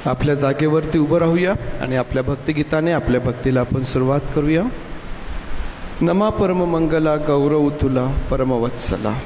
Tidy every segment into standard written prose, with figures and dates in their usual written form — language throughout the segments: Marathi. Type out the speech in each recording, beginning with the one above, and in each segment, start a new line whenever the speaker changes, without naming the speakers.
आपल्या जागेवरती उभं राहूया आणि आपल्या भक्तिगीताने आपल्या भक्तीला आपण सुरुवात करूया. नमा परममंगला गौरव तुला परमवत्सला.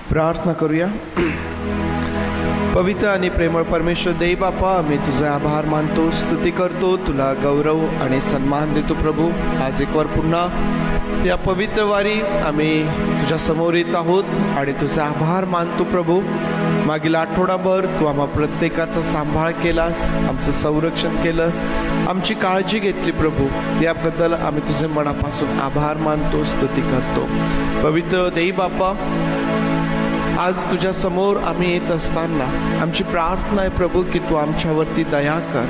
प्रार्थना करूया. पवित्र आणि प्रेमळ परमेश्वर देव बापा, आम्ही तुझे आभार मानतो, स्तुती करतो, तुला गौरव आणि सन्मान देतो प्रभू. आज एक वार पुन्हा या पवित्र वारी आम्ही तुझ्या समोर येत आहोत आणि तुझे आभार मानतो प्रभू. मागील आठवडाभर तू आम्हा प्रत्येकाचा सांभाळ केलास, आमचं संरक्षण केलं, आमची काळजी घेतली प्रभू. याबद्दल आम्ही तुझे मनापासून आभार मानतो, स्तुती करतो. पवित्र देव बापा, आज तुझ्या समोर आम्ही येत असताना आमची प्रार्थना आहे प्रभू की तू आमच्यावरती दया कर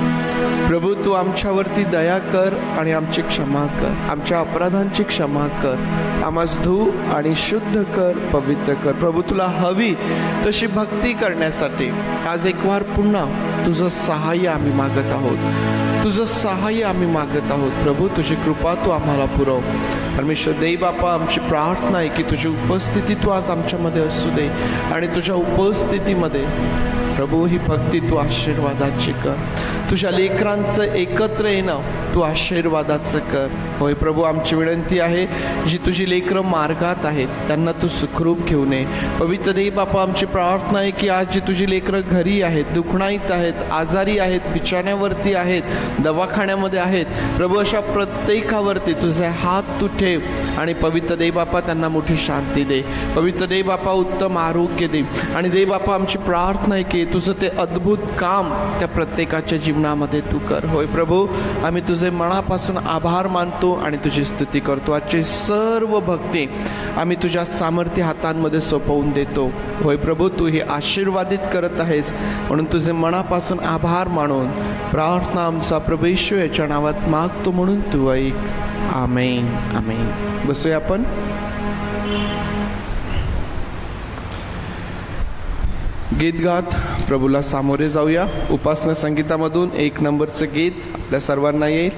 प्रभू. तू आमच्यावरती दया कर आणि आमची क्षमा कर, आमच्या अपराधांची क्षमा कर, आम्हास धू आणि शुद्ध कर, पवित्र कर प्रभू. तुला हवी तशी भक्ती करण्यासाठी आज एक वार पुन्हा तुझं सहाय्य आम्ही मागत आहोत, तुझं सहाय्य आम्ही मागत आहोत प्रभू. तुझी कृपा तू आम्हाला पुरव. परमेश्वर देव बापा, आमची प्रार्थना आहे की तुझी उपस्थिती तू आज आमच्यामध्ये असू दे आणि तुझ्या उपस्थितीमध्ये प्रभू ही भक्ती तू आशीर्वादाची कर. तुझ्या लेकरांचं एकत्र येणं तू आशीर्वादाचं कर. होय प्रभू, आमची विनंती आहे, जी तुझी लेकरं मार्गात आहेत त्यांना तू सुखरूप घेऊन ये. पवित्र देव बापा, आमची प्रार्थना आहे की आज जी तुझी लेकरं घरी आहेत, दुखणाईत आहेत, आजारी आहेत, बिछाण्यावरती आहेत, दवाखान्यामध्ये आहेत प्रभू, अशा प्रत्येकावरती तुझे हात तू ठेव आणि पवित्र देव बापा त्यांना मोठी शांती दे. पवित्र देव बापा, उत्तम आरोग्य दे. आणि देव बापा, आमची प्रार्थना आहे की तुझं ते अद्भुत काम त्या प्रत्येकाच्या जीवनामध्ये तू कर. होय प्रभू, आम्ही तुझे मनापासून आभार मानतो आणि तुझी स्तुती करतो. आजची सर्व भक्ती आम्ही तुझ्या सामर्थ्य हातांमध्ये सोपवून देतो. होय प्रभू, तू ही आशीर्वादित करत आहेस म्हणून तुझे मनापासून आभार मानून प्रार्थना आमचा प्रभू येशू याच्या नावात मागतो म्हणून तू ऐक. आमेन, आमेन. बसूया आपण. गीत गात प्रभूला सामोरे जाऊया. उपासना संगीतामधून 1 नंबरचं गीत आपल्या सर्वांना येईल.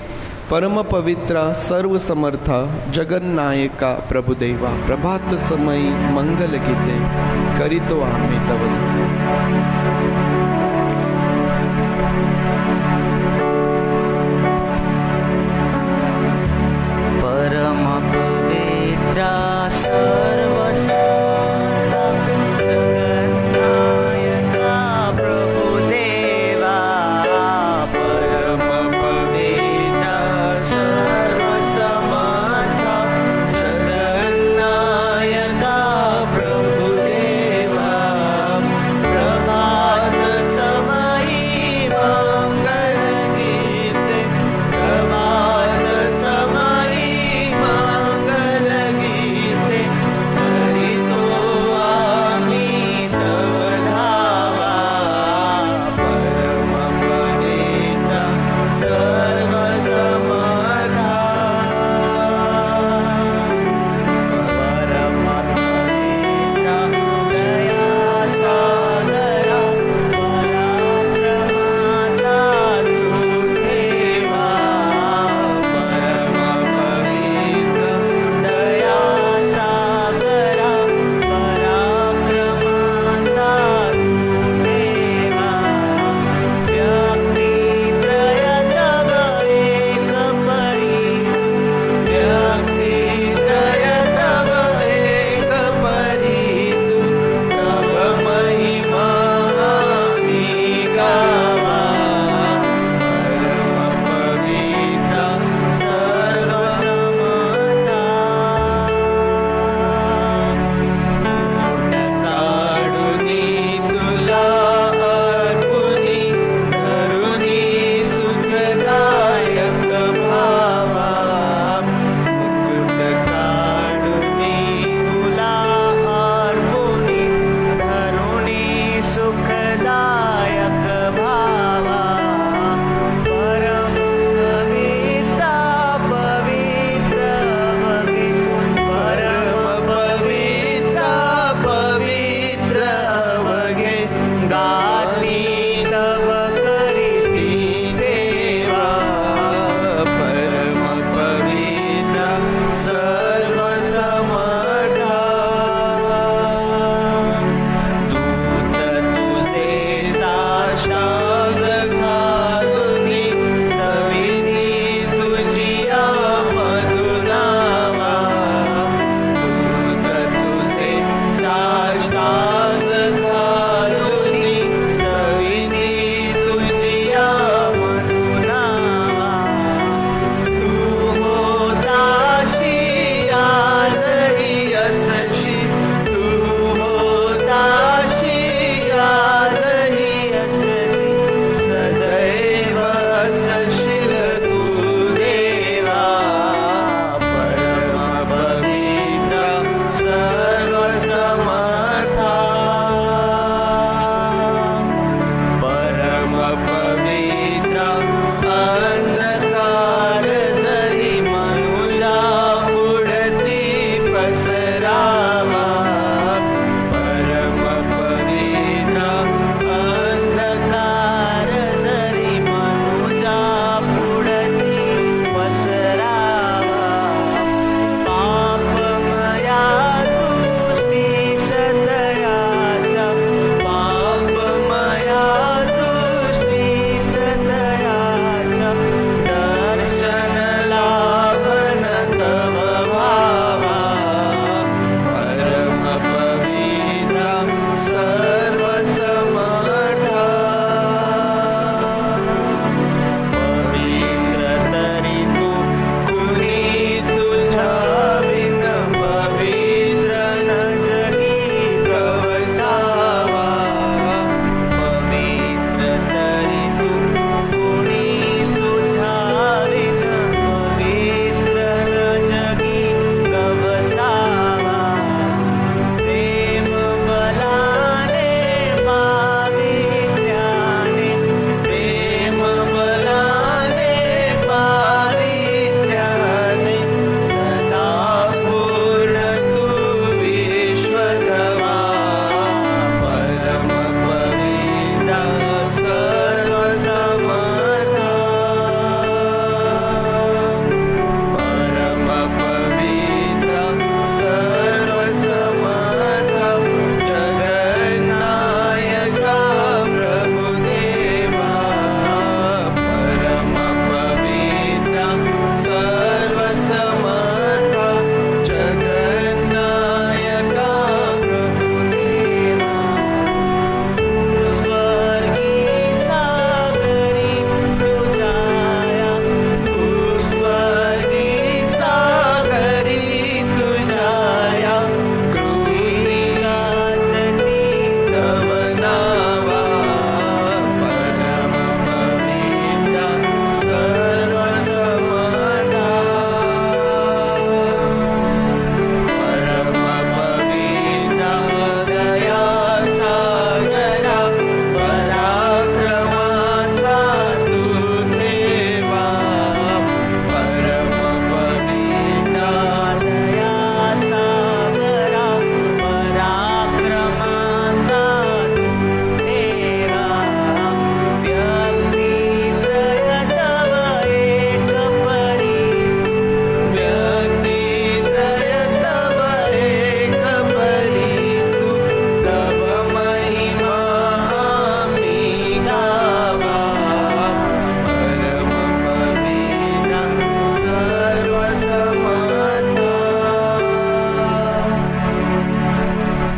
परम पवित्र सर्व समर्थ जगन्नायका प्रभुदेवा, प्रभात समयी मंगल गीते करीतो आम्ही तव.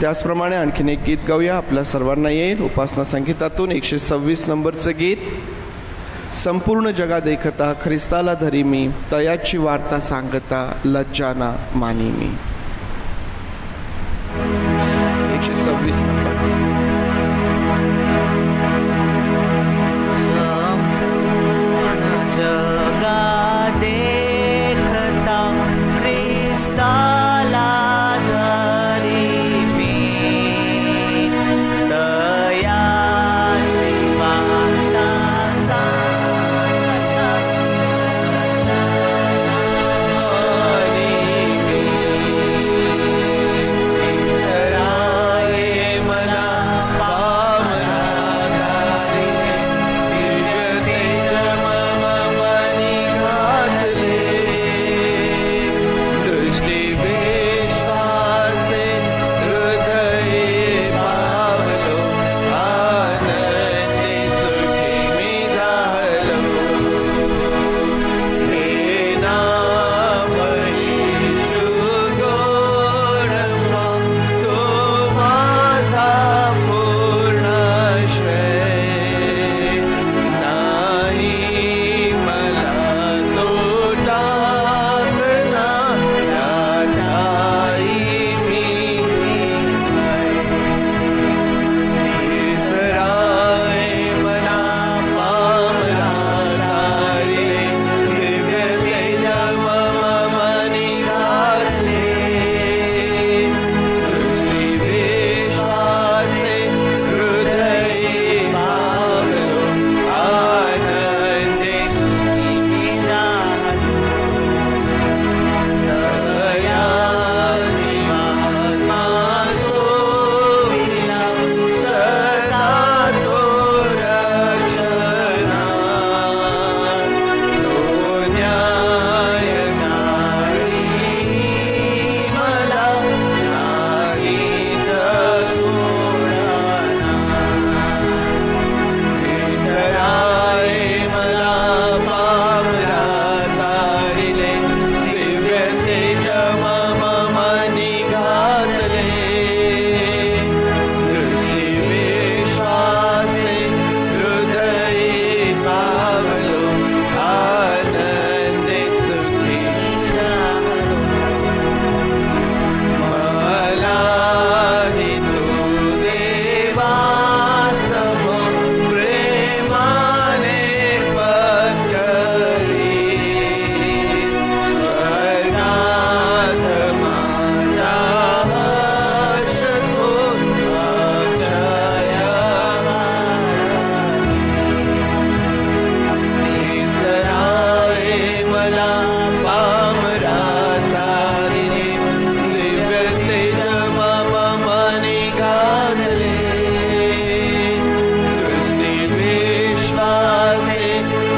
त्याचप्रमाणे आणखीन एक गीत गाऊया. आपल्या सर्वांना येईल उपासना संगीतातून 126 नंबरचं गीत. संपूर्ण जगा देखता ख्रिस्ताला धरी मी, तयाची वार्ता सांगता लज्जाना मानी मी. 126 नंबर.
जगा देखता ख्रिस्ताला धरी मी, तयाची वार्ता सांगता मानी मी.
इसराये मला पामरा दारी, दिव्य तेज मम मनी घातले. दृष्टी विश्वासे हृदये पावलो, आनंदी सुखी मी झालो. हे नाम येशू गोडवा, तो माझा पूर्णाश्रय. नाही मला तो टाकना, त्याठायी मी इसराये मना पामरा धारिले, दिव्य तेज मम मनी घातले. दृष्टी विश्वासे हृदये पावलो, आनंदी सुखी मी झालो. तयाची वार्ता सोविला, सदा तो रक्षणा. तो न्यायकारी मला नाहीच सोडना. इसराये मला पामरा तारिले, दिव्य तेज मम मनी घातले. दृष्टी विश्वासे हृदये पावलो, आनंदी सुखी झालो. मलाही तू देवा समोर प्रेमाने पत्करी. स्वर्गात माझा हर्ष तो अक्षय इसराये मला पामरा तारिले, दिव्य तेज मम मनी घातले. दृष्टी विश्वासे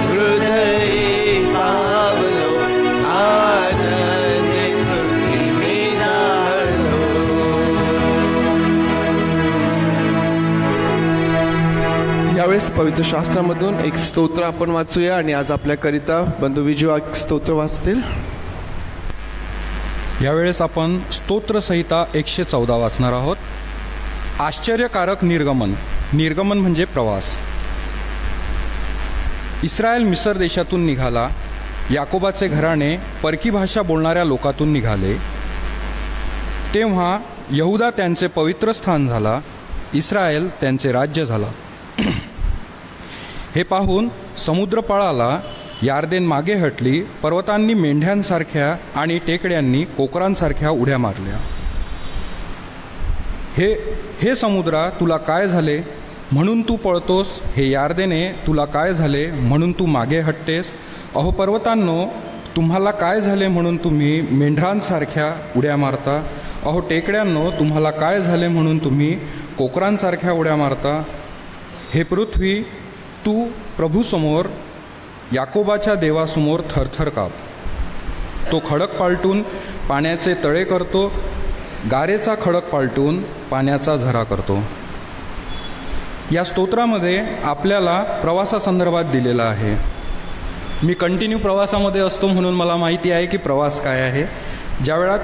हृदये पावलो, आनंदी सुखी मी झालो. यावेळेस पवित्र शास्त्रामधून एक स्तोत्र आपण वाचूया आणि आज आपल्याकरिता बंधू विजू एक स्तोत्र वाचतील.
यावेळेस आपण स्तोत्रसंहिता 114 वाचणार आहोत. आश्चर्यकारक निर्गमन. निर्गमन म्हणजे प्रवास. इस्रायल मिसर देशातून निघाला. याकोबाचे घराणे परकी भाषा बोलणाऱ्या लोकातून निघाले. तेव्हा यहुदा त्यांचे पवित्र स्थान झाला, इस्रायल त्यांचे राज्य झाला. हे पाहून समुद्र पळाला, यार्देन मागे हटली. पर्वतांनी मेंढ्यांसारख्या आणि टेकड्यांनी कोकरांसारख्या उड्या मारल्या. हे समुद्रा, तुला काय झाले म्हणून तू पळतोस? हे यार्देने, तुला काय झाले म्हणून तू मागे हटतेस? अहो पर्वतांनो, तुम्हाला काय झाले म्हणून तुम्ही मेंढरांसारख्या उड्या मारता? अहो टेकड्यांनो, तुम्हाला काय झाले म्हणून तुम्ही कोकरांसारख्या उड्या मारता? हे पृथ्वी, तू प्रभूसमोर, याकोबाच्या देवासमोर थरथर काप. तो खडक पालटून पाण्याचे तळे करतो, गारेचा खडक पालटून पाण्याचा झरा करतो. या स्तोत्रामध्ये आपल्याला प्रवासासंदर्भात दिलेला आहे. मी कंटिन्यू प्रवासामध्ये असतो म्हणून मला माहिती आहे की प्रवास काय आहे. ज्या वेळात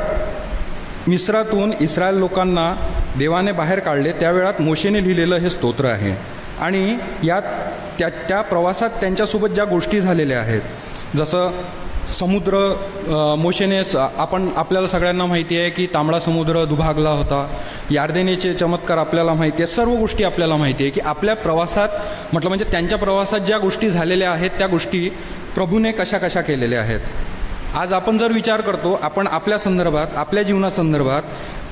मिस्रातून इस्रायल लोकांना देवाने बाहेर काढले त्यावेळात मोशेने लिहिलेलं हे स्तोत्र आहे. आणि यात त्या प्रवासात त्यांच्यासोबत ज्या गोष्टी झालेल्या आहेत, जसं समुद्र मोशेने आपल्याला सगळ्यांना माहिती आहे की तांबडा समुद्र दुभागला होता. यार्देनेचे चमत्कार आपल्याला माहिती आहे. सर्व गोष्टी आपल्याला माहिती आहे की आपल्या प्रवासात म्हटलं म्हणजे त्यांच्या प्रवासात ज्या गोष्टी झालेल्या आहेत त्या गोष्टी प्रभूने कशा कशा केलेल्या आहेत. आज आपण जर विचार करतो आपण आपल्या संदर्भात, आपल्या जीवनासंदर्भात,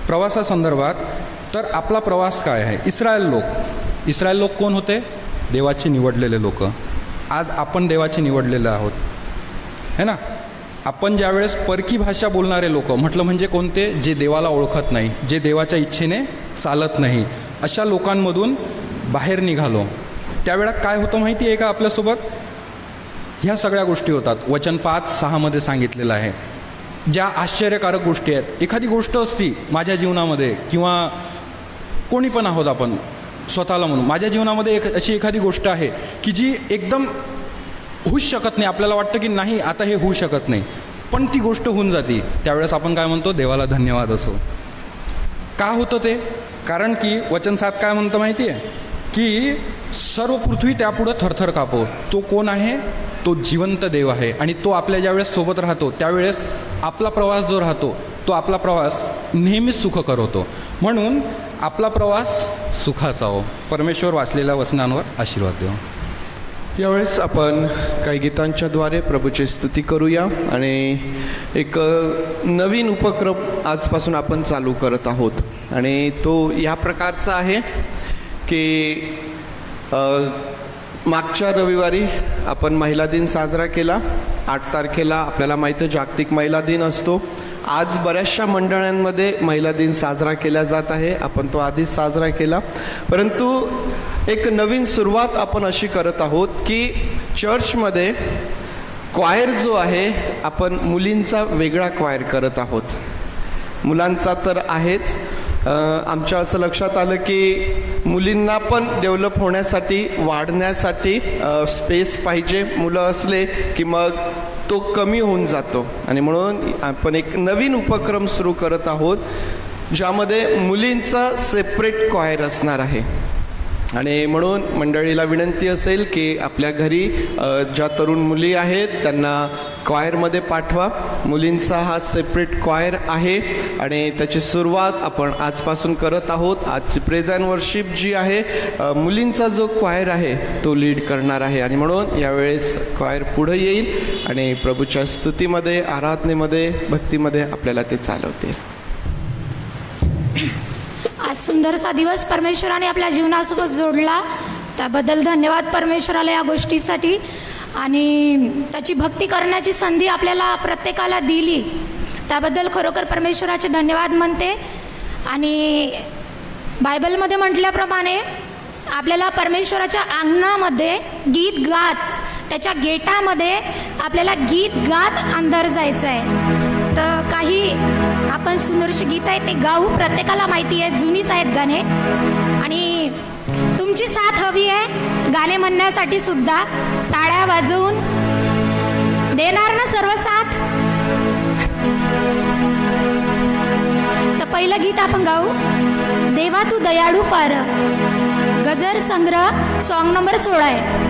प्रवासासंदर्भात, तर आपला प्रवास काय आहे. इस्रायल लोक कोण होते? देवाचे निवडलेले लोक. आज आपण देवाचे निवडलेले आहोत, है ना. आपण ज्यावेळेस परकी भाषा बोलणारे लोक म्हटलं म्हणजे कोणते? जे देवाला ओळखत नाही, जे देवाच्या इच्छेने चालत नाही, अशा लोकांमधून बाहेर निघालो. त्यावेळात काय होतं माहिती आहे का आपल्यासोबत? ह्या सगळ्या गोष्टी होतात. वचन 5:6 सांगितलेलं आहे. ज्या आश्चर्यकारक गोष्टी आहेत. एखादी गोष्ट असती माझ्या जीवनामध्ये, किंवा कोणी पण आहोत आपण स्वतःला म्हणून, माझ्या जीवनामध्ये अशी एखादी गोष्ट आहे की जी एकदम होऊच शकत नाही. आपल्याला वाटतं की नाही आता हे होऊ शकत नाही, पण ती गोष्ट होऊन जाते. त्यावेळेस आपण काय म्हणतो? देवाला धन्यवाद असो. का होतं ते? कारण की वचन 7 काय म्हणतं माहिती आहे? की सर्व पृथ्वी त्यापुढं थरथर कापो. तो कोण आहे? तो जिवंत देव आहे. आणि तो आपल्या ज्यावेळेस सोबत राहतो त्यावेळेस आपला प्रवास जो राहतो तो आपला प्रवास नेहमीच सुखकर होतो. म्हणून आपला प्रवास सुखाचा हो. परमेश्वर वाचलेल्या वचनांवर आशीर्वाद देव.
यावेळेस आपण काही गीतांच्याद्वारे प्रभूची स्तुती करूया. आणि एक नवीन उपक्रम आजपासून आपण चालू करत आहोत. आणि तो या प्रकारचा आहे की मागच्या रविवारी आपण महिला दिन साजरा केला. 8 तारखेला आपल्याला माहिती आहे जागतिक महिला दिन असतो. आज बऱ्याचशा मंडळांमध्ये महिला दिन साजरा केला जात आहे. आपण तो आधीच साजरा केला, परंतु एक नवीन सुरुवात आपण अशी करत आहोत की चर्चमध्ये क्वायर जो आहे, आपण मुलींचा वेगळा क्वायर करत आहोत. मुलांचा तर आहेच. आमच्या असं लक्षात आलं की मुलींना पण डेव्हलप होण्यासाठी, वाढण्यासाठी स्पेस पाहिजे. मुलं असले की मग तो कमी होऊन जातो. आणि म्हणून आपण एक नवीन उपक्रम सुरू करत आहोत ज्यामध्ये मुलींचा सेपरेट क्वायर असणार आहे. आणि म्हणून मंडळीला विनंती असेल की आपल्या घरी ज्या तरुण मुली आहेत त्यांना क्वायरमध्ये पाठवा. मुलींचा हा सेपरेट क्वायर आहे आणि त्याची सुरुवात आपण आजपासून करत आहोत. आजची प्रेज अँड वर्शिप जी आहे, मुलींचा जो क्वायर आहे तो लीड करणार आहे. आणि म्हणून यावेळेस क्वायर पुढे येईल आणि प्रभूच्या स्तुतीमध्ये, आराधनेमध्ये, भक्तीमध्ये आपल्याला ते चालवतील.
आज सुंदरसा दिवस परमेश्वराने आपल्या जीवनासोबत जोडला, त्याबद्दल धन्यवाद परमेश्वराला या गोष्टीसाठी. आणि त्याची भक्ती करण्याची संधी आपल्याला प्रत्येकाला दिली, त्याबद्दल खरोखर परमेश्वराचे धन्यवाद म्हणते. आणि बायबलमध्ये म्हटल्याप्रमाणे आपल्याला परमेश्वराच्या अंगणामध्ये गीत गात, त्याच्या गेटामध्ये आपल्याला गीत गात अंदर जायचं आहे. तर काही आपण सुंदरशी गीत आहे ते गाऊ. प्रत्येकाला माहिती आहे, जुनीच आहेत गाणे. आणि तुमची साथ हवी आहे गाणे म्हणण्यासाठी सुद्धा. टाळ्या वाजवून देणार ना सर्व साथ? तर पहिलं गीत आपण गाऊ, देवा तू दयाळू फार. गजर संग्रह सॉन्ग नंबर 16 आहे.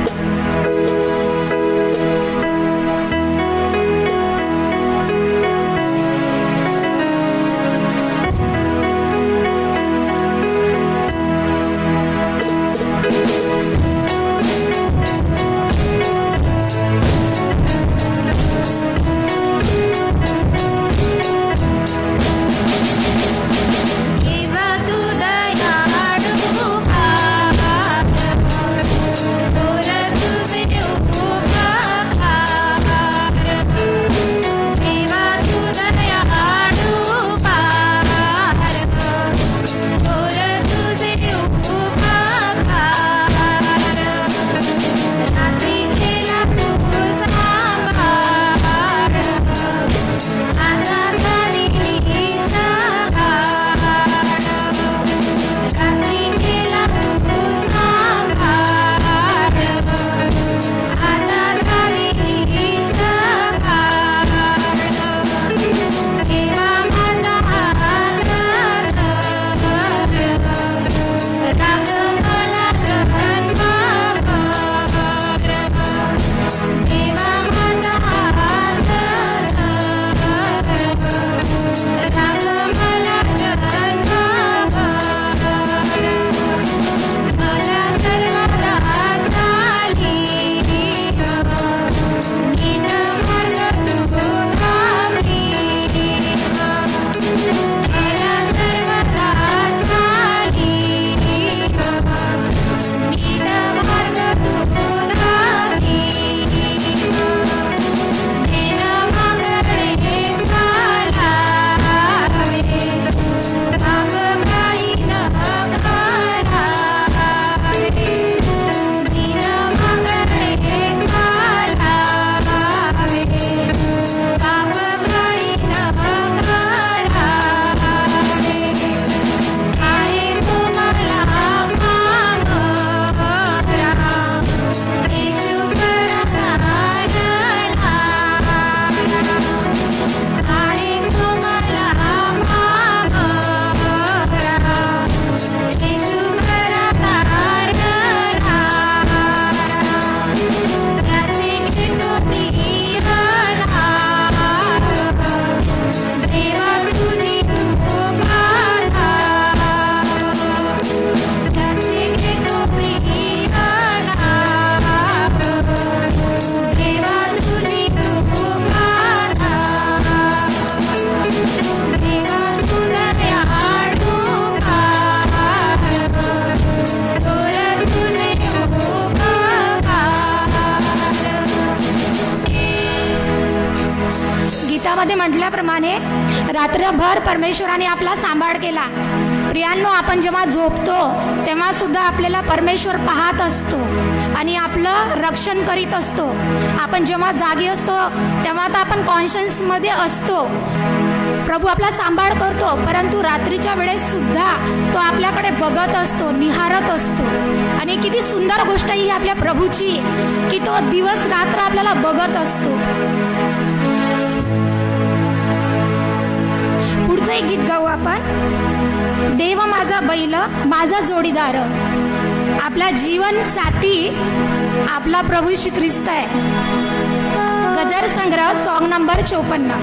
देवा तू दयाळू फार,
वचनामध्ये म्हटल्याप्रमाणे रात्रभर परमेश्वराने आपला सांभाळ केला. प्रियांनो, आपण जेव्हा झोपतो तेव्हा सुद्धा आपल्याला परमेश्वर पाहत असतो आणि आपलं रक्षण करीत असतो. आपण जेव्हा जागी असतो तेव्हा तर आपण कॉन्शियसमध्ये असतो, प्रभू आपला सांभाळ करतो, परंतु रात्रीच्या वेळेस सुद्धा तो आपल्याकडे बघत असतो, निहारत असतो. आणि किती सुंदर गोष्ट ही आपल्या प्रभूची, की तो दिवस रात्र आपल्याला बघत असतो. पुढचं एक गीत गाऊ आपण, देव माझा बैल माझा जोडीदार. आपला जीवन साथी आपला प्रभू श्री ख्रिस्त आहे. गजर संग्रह सॉन्ग नंबर 54.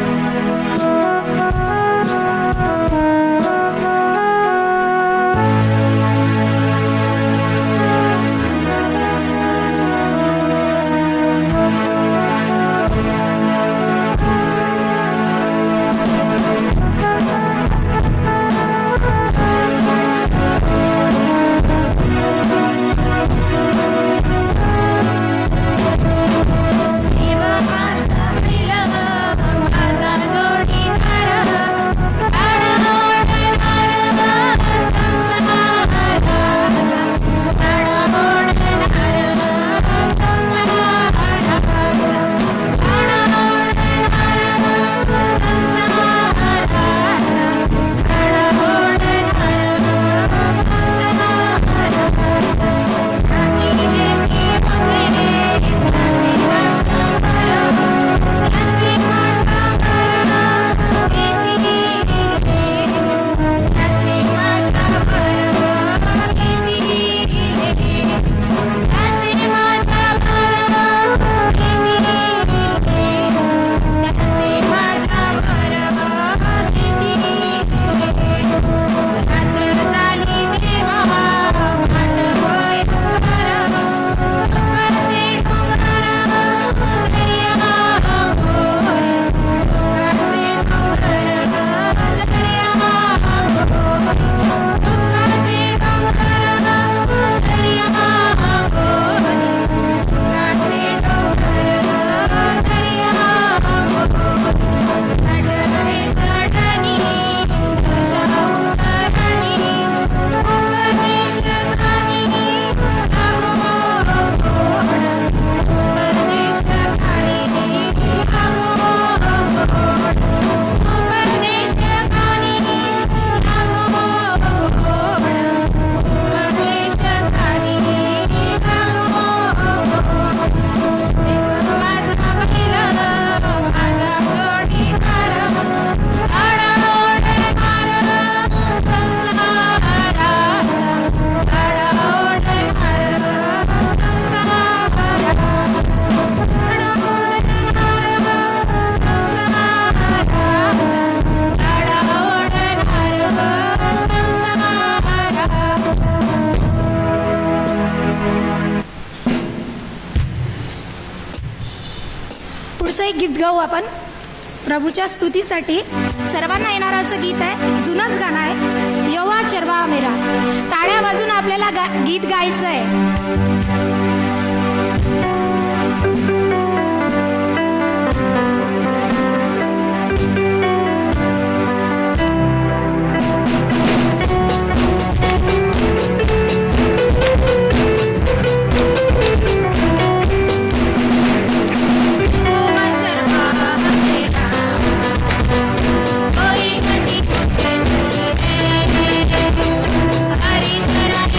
पुढचं एक गीत गाऊ आपण प्रभूच्या स्तुतीसाठी. सर्वांना येणारं असं गीत आहे, जुनंच गाणं आहे, यहोवा चरवाहा मेरा. टाळ्या वाजून आपल्याला गीत गायचं आहे.
हरी चरण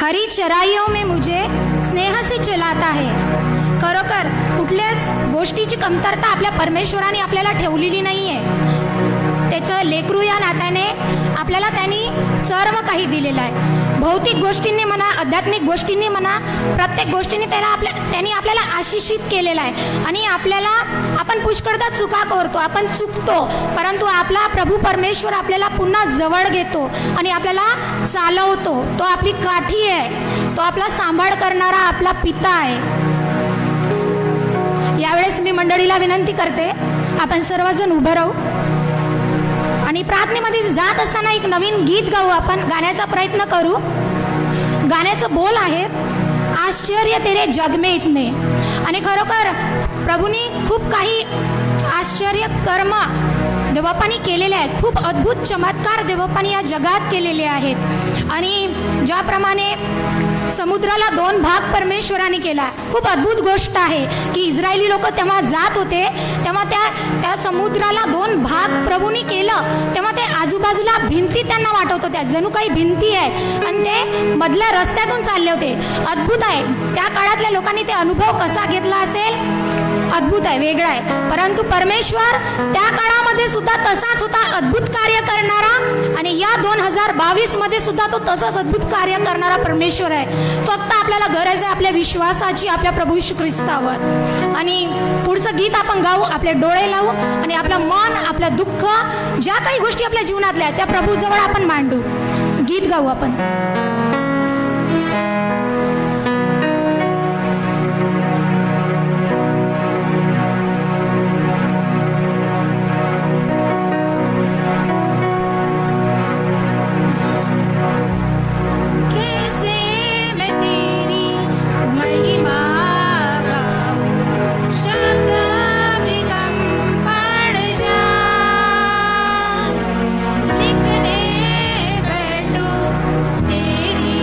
हरी चराइयों में मुझे स्नेह से चलाता है. खरोखर कुठल्याच गोष्टीची कमतरता आपल्या परमेश्वराने आपल्याला ठेवलेली नाही आहे. त्याचं लेकरू या नात्याने आपल्याला त्यांनी सर्व काही दिलेलं आहे. भौतिक गोष्टींनी म्हणा, आध्यात्मिक गोष्टींनी म्हणा, प्रत्येक गोष्टींनी त्यांनी आपल्याला आशिषित केलेलं आहे. आणि आपण पुष्कळदा चुका करतो, आपण चुकतो, परंतु आपला प्रभू परमेश्वर आपल्याला पुन्हा जवळ घेतो आणि आपल्याला चालवतो. तो आपली काठी आहे, तो आपला सांभाळ करणारा आपला पिता आहे. यावेळेस मी मंडळीला विनंती करते, आपण सर्वजण उभं राहू आणि प्रार्थनेमध्ये जात असताना एक नवीन गीत गाऊ. आपण गाण्याचा प्रयत्न करू. गाण्याचं बोल आहे आश्चर्य तेरे जग में इतने. आणि खरोखर प्रभूंनी खूप काही आश्चर्य कर्म देवबापांनी केलेले आहेत. खूप अद्भुत चमत्कार देवबापांनी या जगात केलेले आहेत. आणि ज्याप्रमाणे समुद्राला 2 भाग परमेश्वराने केला, खूप अद्भुत गोष्ट आहे की इस्रायली लोक तेव्हा जात होते, तेव्हा त्या समुद्राला 2 भाग प्रभूंनी केलं. तेव्हा ते आजूबाजूला भिंती त्यांना वाटत होत्या, जणू काही भिंती आहे आणि ते मधल्या रस्त्यातून चालले होते. अद्भुत आहे. त्या काळातल्या लोकांनी ते अनुभव कसा घेतला असेल, अद्भुत आहे, वेगळा आहे. परंतु परमेश्वर त्या काळामध्ये सुद्धा तसाच होता, अद्भुत कार्य करणारा. आणि या 2022 मध्ये सुद्धा तो तसाच अद्भुत कार्य करणारा परमेश्वर आहे. फक्त आपल्याला गरज आहे आपल्या विश्वासाची, आपल्या प्रभू येशू ख्रिस्तावर. आणि पुढचं गीत आपण गाऊ, आपले डोळे लावू आणि आपलं मन, आपलं दुःख, ज्या काही गोष्टी आपल्या जीवनातल्या त्या प्रभूजवळ आपण मांडू. गीत गाऊ आपण. लिखने बैठो तेरी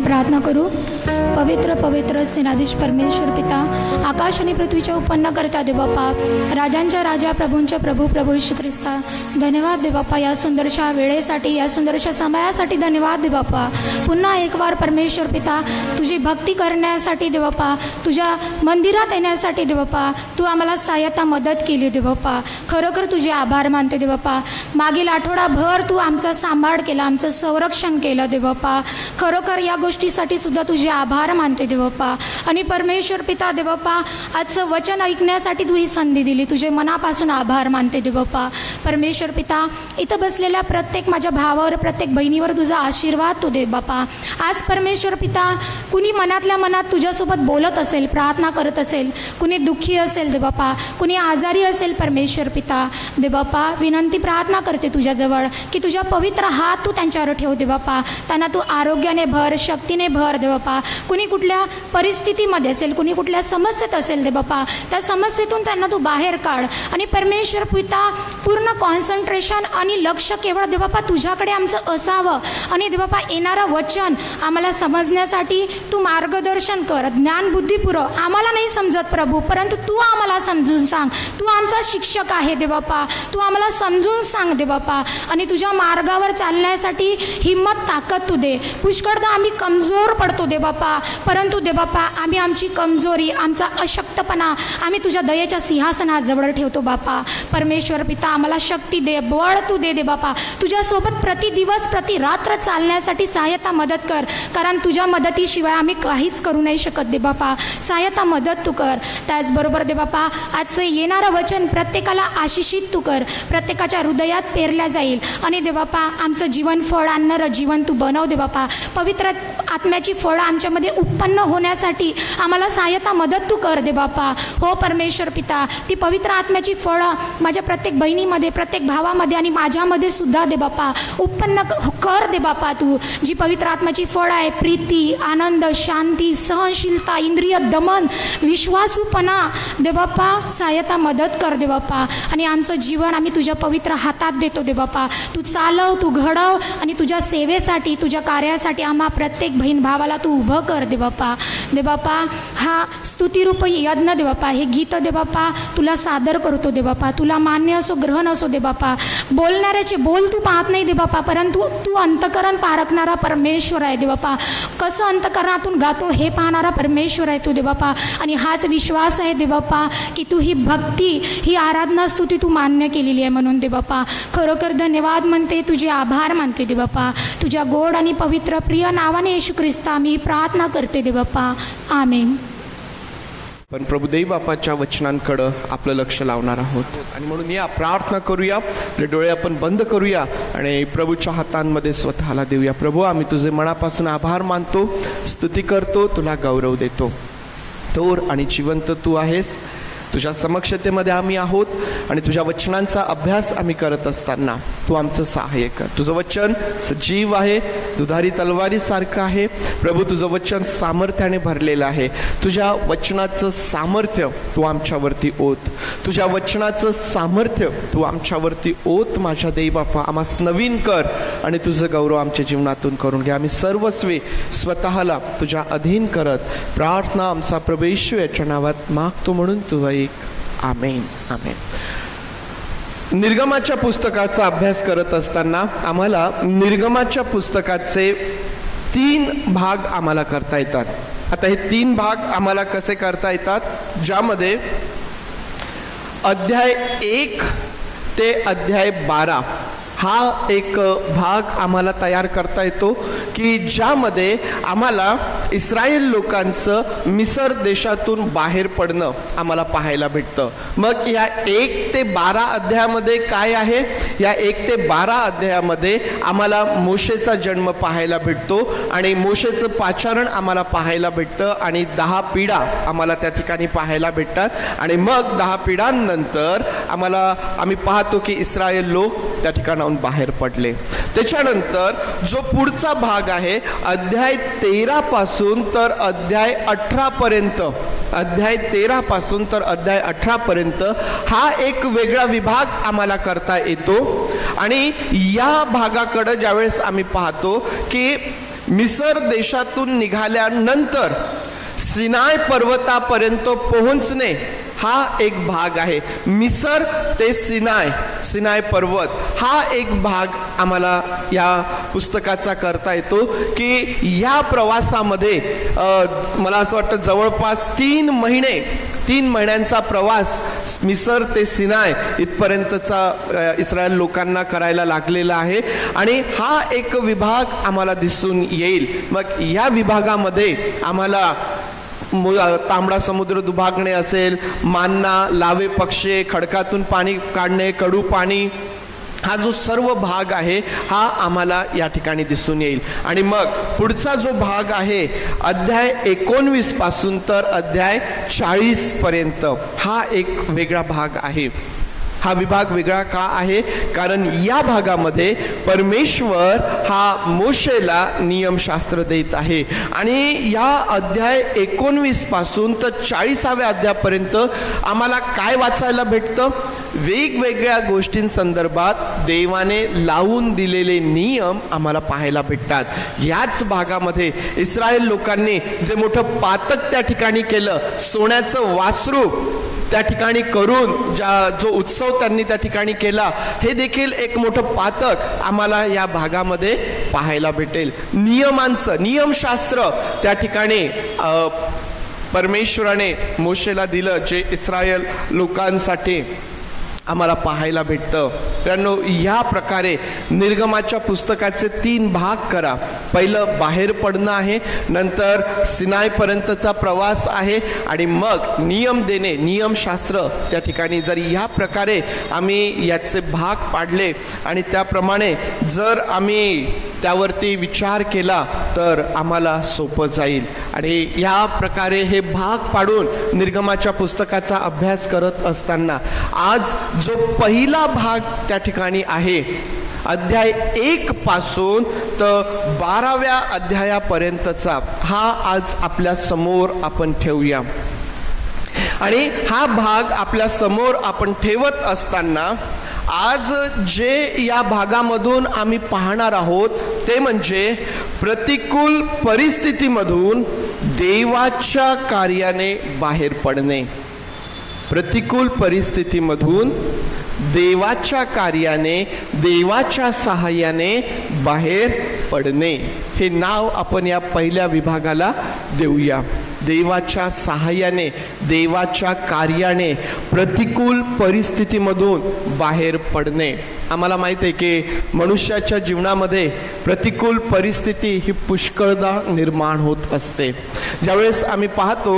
आपण प्रार्थना करू. पवित्र पवित्र सेनाधीश परमेश्वर पिता, आकाश आणि पृथ्वीच्या उत्पन्न करता दे बाप्पा, राजांच्या राजा, प्रभूंच्या प्रभू, प्रभू येशू ख्रिस्ता, धन्यवाद दे बाप्पा या सुंदरशा वेळेसाठी, या सुंदरशा समयासाठी धन्यवाद दे बाप्पा. पुन्हा एक वार परमेश्वर पिता, तुझी भक्ती करण्यासाठी दे बाप्पा, तुझ्या मंदिरात येण्यासाठी दे बाप्पा, तू आम्हाला सहाय्यता मदत केली दे बाप्पा. खरोखर तुझे आभार मानते दे बाप्पा. मागील आठवडाभर तू आमचा सांभाळ केला, आमचं संरक्षण केलं दे बाप्पा. खरोखर या गोष्टीसाठी सुद्धा तुझे आभार मानते दे बाप्पा. आणि परमेश्वर पिता दे बाप्पा, आजचं वचन ऐकण्यासाठी तू ही संधी दिली, तुझे मनापासून आभार मानते दे बाप्पा. परमेश्वर पिता, इथं बसलेल्या प्रत्येक माझ्या भावावर, प्रत्येक बहिणीवर तुझा आशीर्वाद तू दे बाप्पा. आज परमेश्वर पिता, कुणी मनातल्या मनात तुझ्यासोबत बोलत असेल, प्रार्थना करत असेल, कुणी दुःखी असेल दे बाप्पा, कुणी आजारी असेल परमेश्वर पिता दे बाप्पा, विनंती प्रार्थना करते तुझ्याजवळ की तुझ्या पवित्र हात तू त्यांच्यावर ठेव दे बाप्पा. त्यांना तू आरोग्याने भर, शक्तीने भर दे बाप्पा. कुणी कुठल्या परिस्थितीमध्ये असेल, कुणी कुठल्या समस्येत असेल दे बाप्पा, त्या समस्येतून त्यांना तू बाहेर काढ. आणि परमेश्वर पिता, पूर्ण कॉन्सन्ट्रेशन आणि लक्ष केवळ दे बाप्पा तुझ्याकडे आमचं असावं. आणि दे बाप्पा, येणारं वचन आम्हाला समजण्यासाठी तू मार्गदर्शन कर, ज्ञान बुद्धी पुरव. आम्हाला नाही समजत प्रभू, परंतु तू आम्हाला समजून सांग. तू आमचा शिक्षक आहे दे बाप्पा, तू आम्हाला समजून सांग दे बाप्पा. आणि तुझ्या मार्गावर चालण्यासाठी हिम्मत ताकद तू दे. पुष्कळदा आम्ही कमजोर पडतो दे बाप्पा, परंतु दे बाप्पा, आम्ही आमची कमजोरी, आमचा अशक्तपणा आम्ही तुझ्या दयेच्या सिंहासनाजवळ ठेवतो बाप्पा. परमेश्वर पिता, आम्हाला शक्ती दे, बळ तू दे दे बाप्पा. तुझ्यासोबत प्रति दिवस प्रति रात्र चालण्यासाठी सहायता मदत कर, कारण तुझ्या मदतीशिवाय आम्ही काहीच करू नाही शकत दे बाप्पा. सहायता मदत तू कर. त्याचबरोबर दे बाप्पा, आजचं येणारं वचन प्रत्येकाला आशिषित तू कर, प्रत्येकाच्या हृदयात पेरल्या जाईल. आणि दे बाप्पा, आमचं जीवन फळ आणणारं जीवन तू बनव दे बाप्पा. पवित्र आत्म्याची फळं आमच्यामध्ये उत्पन्न होण्यासाठी आम्हाला सहायता मदत तू कर दे बाप्पा. हो परमेश्वर पिता, ती पवित्र आत्म्याची फळं माझ्या प्रत्येक बहिणीमध्ये, प्रत्येक भावामध्ये आणि माझ्यामध्ये सुद्धा दे बाप्पा उत्पन्न कर दे बाप्पा. तू जी पवित्र आत्म्याची फळं आहे, प्रीती, आनंद, शांती, सहनशीलता, इंद्रिय दमन, विश्वासूपणा दे बाप्पा, सहायता मदत कर दे बाप्पा. आणि आमचं जीवन आम्ही तुझ्या पवित्र हातात देतो दे बाप्पा. तू चालव, तू घडव आणि तुझ्या सेवेसाठी, तुझ्या कार्यासाठी आम्हा प्रत्येक बहीण भावाला तू उभं कर दे बाप्पा. दे बाप्पा, हा स्तुतिरूप यज्ञ दे बाप्पा, हे गीत दे बाप्पा तुला सादर करतो दे बाप्पा. तुला मान्य असो, ग्रहण असो दे बाप्पा. बोलणाऱ्याचे बोल तू पाहत नाही दे बाप्पा, परंतु तू अंतकरण पारखणारा परमेश्वर आहे दे बाप्पा. कसं अंतकरणातून गातो हे पाहणारा परमेश्वर आहे तू दे बाप्पा. आणि हाच विश्वास आहे दे बाप्पा की तू ही भक्ती, ही आराधना स्तुती तू मान्य केलेली आहे म्हणून दे बाप्पा. खरोखर धन्यवाद म्हणते, तुझे आभार मानते दे बाप्पा. तुझ्या गोड आणि पवित्र प्रिय नावाने येशू ख्रिस्ता मी प्रार्थना करते दे बाप्पा. आमेन.
पण प्रभुदेव बापाच्या वचनांकडं आपलं लक्ष लावणार आहोत. आणि म्हणून या प्रार्थना करूया, आपले डोळे आपण बंद करूया आणि प्रभूच्या हातांमध्ये स्वतःला देऊया. प्रभू, आम्ही तुझे मनापासून आभार मानतो, स्तुती करतो, तुला गौरव देतो. थोर आणि जिवंत तू आहेस. तुझ्या समक्षतेमध्ये आम्ही आहोत आणि तुझ्या वचनांचा अभ्यास आम्ही करत असताना तू आमचं सहाय्य कर. तुझं वचन सजीव आहे, दुधारी तलवारीसारखं आहे. प्रभू, तुझं वचन सामर्थ्याने भरलेलं आहे. तुझ्या वचनाचं सामर्थ्य तू आमच्यावरती ओत. तुझ्या वचनाचं सामर्थ्य तू आमच्यावरती ओत. माझ्या देव बापा, आम्हास नवीन कर आणि तुझं गौरव आमच्या जीवनातून करून घ्या. आम्ही सर्वस्वी स्वतःला तुझ्या अधीन करत प्रार्थना आमचा प्रभू येशू याच्या नावात मागतो म्हणून तू ऐक. आमेन. आमेन. निर्गमाच्या पुस्तकाचा अभ्यास करत असताना आम्हाला निर्गमाच्या पुस्तकाचे 3 भाग आम्हाला करता येतात. आता हे 3 भाग आम्हाला कसे करता येतात, ज्यामध्ये अध्याय 1 ते अध्याय 12 हा एक भाग आम्हाला तयार करता येतो की ज्यामध्ये आम्हाला इस्रायल लोकांचं मिसर देशातून बाहेर पडणं आम्हाला पाहायला भेटतं. मग या 1 ते 12 अध्यायामध्ये काय आहे, या 1 ते 12 अध्यायामध्ये आम्हाला मोशेचा जन्म पाहायला भेटतो आणि मोशेचं पाचारण आम्हाला पाहायला भेटतं आणि 10 पिढा आम्हाला त्या ठिकाणी पाहायला भेटतात. आणि मग 10 पिढ्यांनंतर आम्ही पाहतो की इस्रायल लोक त्या ठिकाणाहून बाहेर पडले. त्याच्यानंतर जो पुढचा भाग आहे अध्याय 13 पासून तर अध्याय 18 पर्यंत, अध्याय 13 पासून तर अध्याय 18 पर्यंत हा एक वेगळा विभाग आम्हाला करता येतो. आणि या भागाकडे ज्यावेळेस आम्ही पाहतो की मिसर देशातून निघाल्यानंतर सिनाय पर्वतापर्यंत पोहोचणे हा एक भाग आहे. मिसर ते सिनाय पर्वत हा एक भाग आम्हाला या पुस्तकाचा करता येतो की या प्रवासामध्ये मला असं वाटतं जवळपास 3 महिन्यांचा प्रवास मिसर ते सिनाय इथपर्यंतचा इस्रायल लोकांना करायला लागलेला आहे. आणि हा एक विभाग आम्हाला दिसून येईल. मग या विभागामध्ये आम्हाला तांबडा समुद्र दुभागणे असेल, मान्ना, लावे पक्षे, खडकातून पाणी काढणे, कडू पाणी, हा जो सर्व भाग आहे हा आम्हाला या ठिकाणी दिसून येईल. आणि मग पुढचा जो भाग आहे अध्याय 19 पासून तर अध्याय 40 पर्यंत हा एक वेगळा भाग आहे. हा विभाग वेगळा का आहे? कारण या भागामध्ये परमेश्वर हा मोशेला नियमशास्त्र देत आहे. आणि या अध्याय 19 पासून तर 40व्या अध्यायापर्यंत आम्हाला काय वाचायला भेटतं? वेगवेगळ्या गोष्टींसंदर्भात देवाने लावून दिलेले नियम आम्हाला पाहायला भेटतात. याच भागामध्ये इस्रायल लोकांनी जे मोठं पातक त्या ठिकाणी केलं, सोन्याचं वासरू त्या ठिकाणी करून जो उत्सव त्यांनी त्या ठिकाणी केला, हे देखील एक मोठं पातक आम्हाला या भागामध्ये पाहायला भेटेल. नियमशास्त्र त्या ठिकाणी परमेश्वराने मोशेला दिलं, जे इस्रायल लोकांसाठी आम्हाला पाहायला भेटतं. मित्रांनो, या प्रकारे निर्गमाच्या पुस्तकाचे 3 भाग करा. पहिलं बाहेर पडणं आहे, नंतर सिनायपर्यंतचा प्रवास आहे, आणि मग नियम देणे, नियमशास्त्र त्या ठिकाणी. जर या प्रकारे आम्ही याचे भाग पाडले आणि त्याप्रमाणे जर आम्ही त्यावरती विचार केला तर आम्हाला सोपं जाईल. आणि या प्रकारे हे भाग पाडून निर्गमाच्या पुस्तकाचा अभ्यास करत असताना आज जो पहिला भाग त्या ठिकाणी आहे, अध्याय 1 पासून तर 12व्या अध्यायापर्यंतचा, हा आज आपल्या समोर आपण ठेवूया. आणि हा भाग आपल्या समोर आपण ठेवत असताना आज जे या भागामधून आम्ही पाहणार आहोत ते म्हणजे प्रतिकूल परिस्थितीमधून देवाच्या कार्याने बाहेर पडणे. प्रतिकूल परिस्थितीमधून देवाच्या कार्याने, देवाच्या सहाय्याने बाहेर पडणे, हे नाव आपण या पहिल्या विभागाला देऊया. देवाच्या सहाय्याने, देवाच्या कार्याने प्रतिकूल परिस्थितीमधून बाहेर पडणे. आम्हाला माहित आहे की मनुष्याच्या जीवनामध्ये प्रतिकूल परिस्थिती ही पुष्कळदा निर्माण होत असते. ज्यावेळेस आम्ही पाहतो,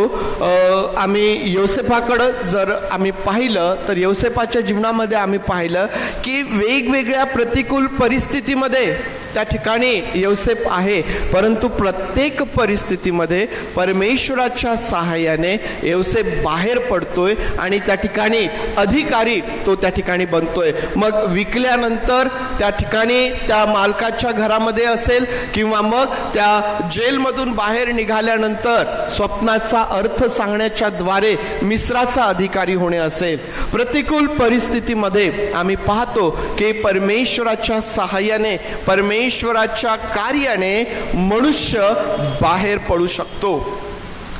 आम्ही योसेफाकडं जर आम्ही पाहिलं तर योसेफाच्या जीवनामध्ये आम्ही पाहिलं की वेगवेगळ्या प्रतिकूल परिस्थितीमध्ये त्या ठिकाणी योसेफ आहे, परंतु प्रत्येक परिस्थितीमध्ये परमेश्वराच्या सहाय्याने योसेफ बाहेर पडतोय आणि त्या ठिकाणी अधिकारी तो त्या ठिकाणी बनतोय. मग विकल्यानंतर त्या ठिकाणी त्या मालकाच्या घरामध्ये असेल किंवा मग त्या जेलमधून बाहेर निघाल्यानंतर स्वप्नाचा अर्थ सांगण्याच्या द्वारे मिस्राचा अधिकारी होणे असेल. प्रतिकूल परिस्थितीमध्ये आम्ही पाहतो की परमेश्वराच्या सहाय्याने, परमेश्वराच्या कार्याने मनुष्य बाहेर पडू शकतो.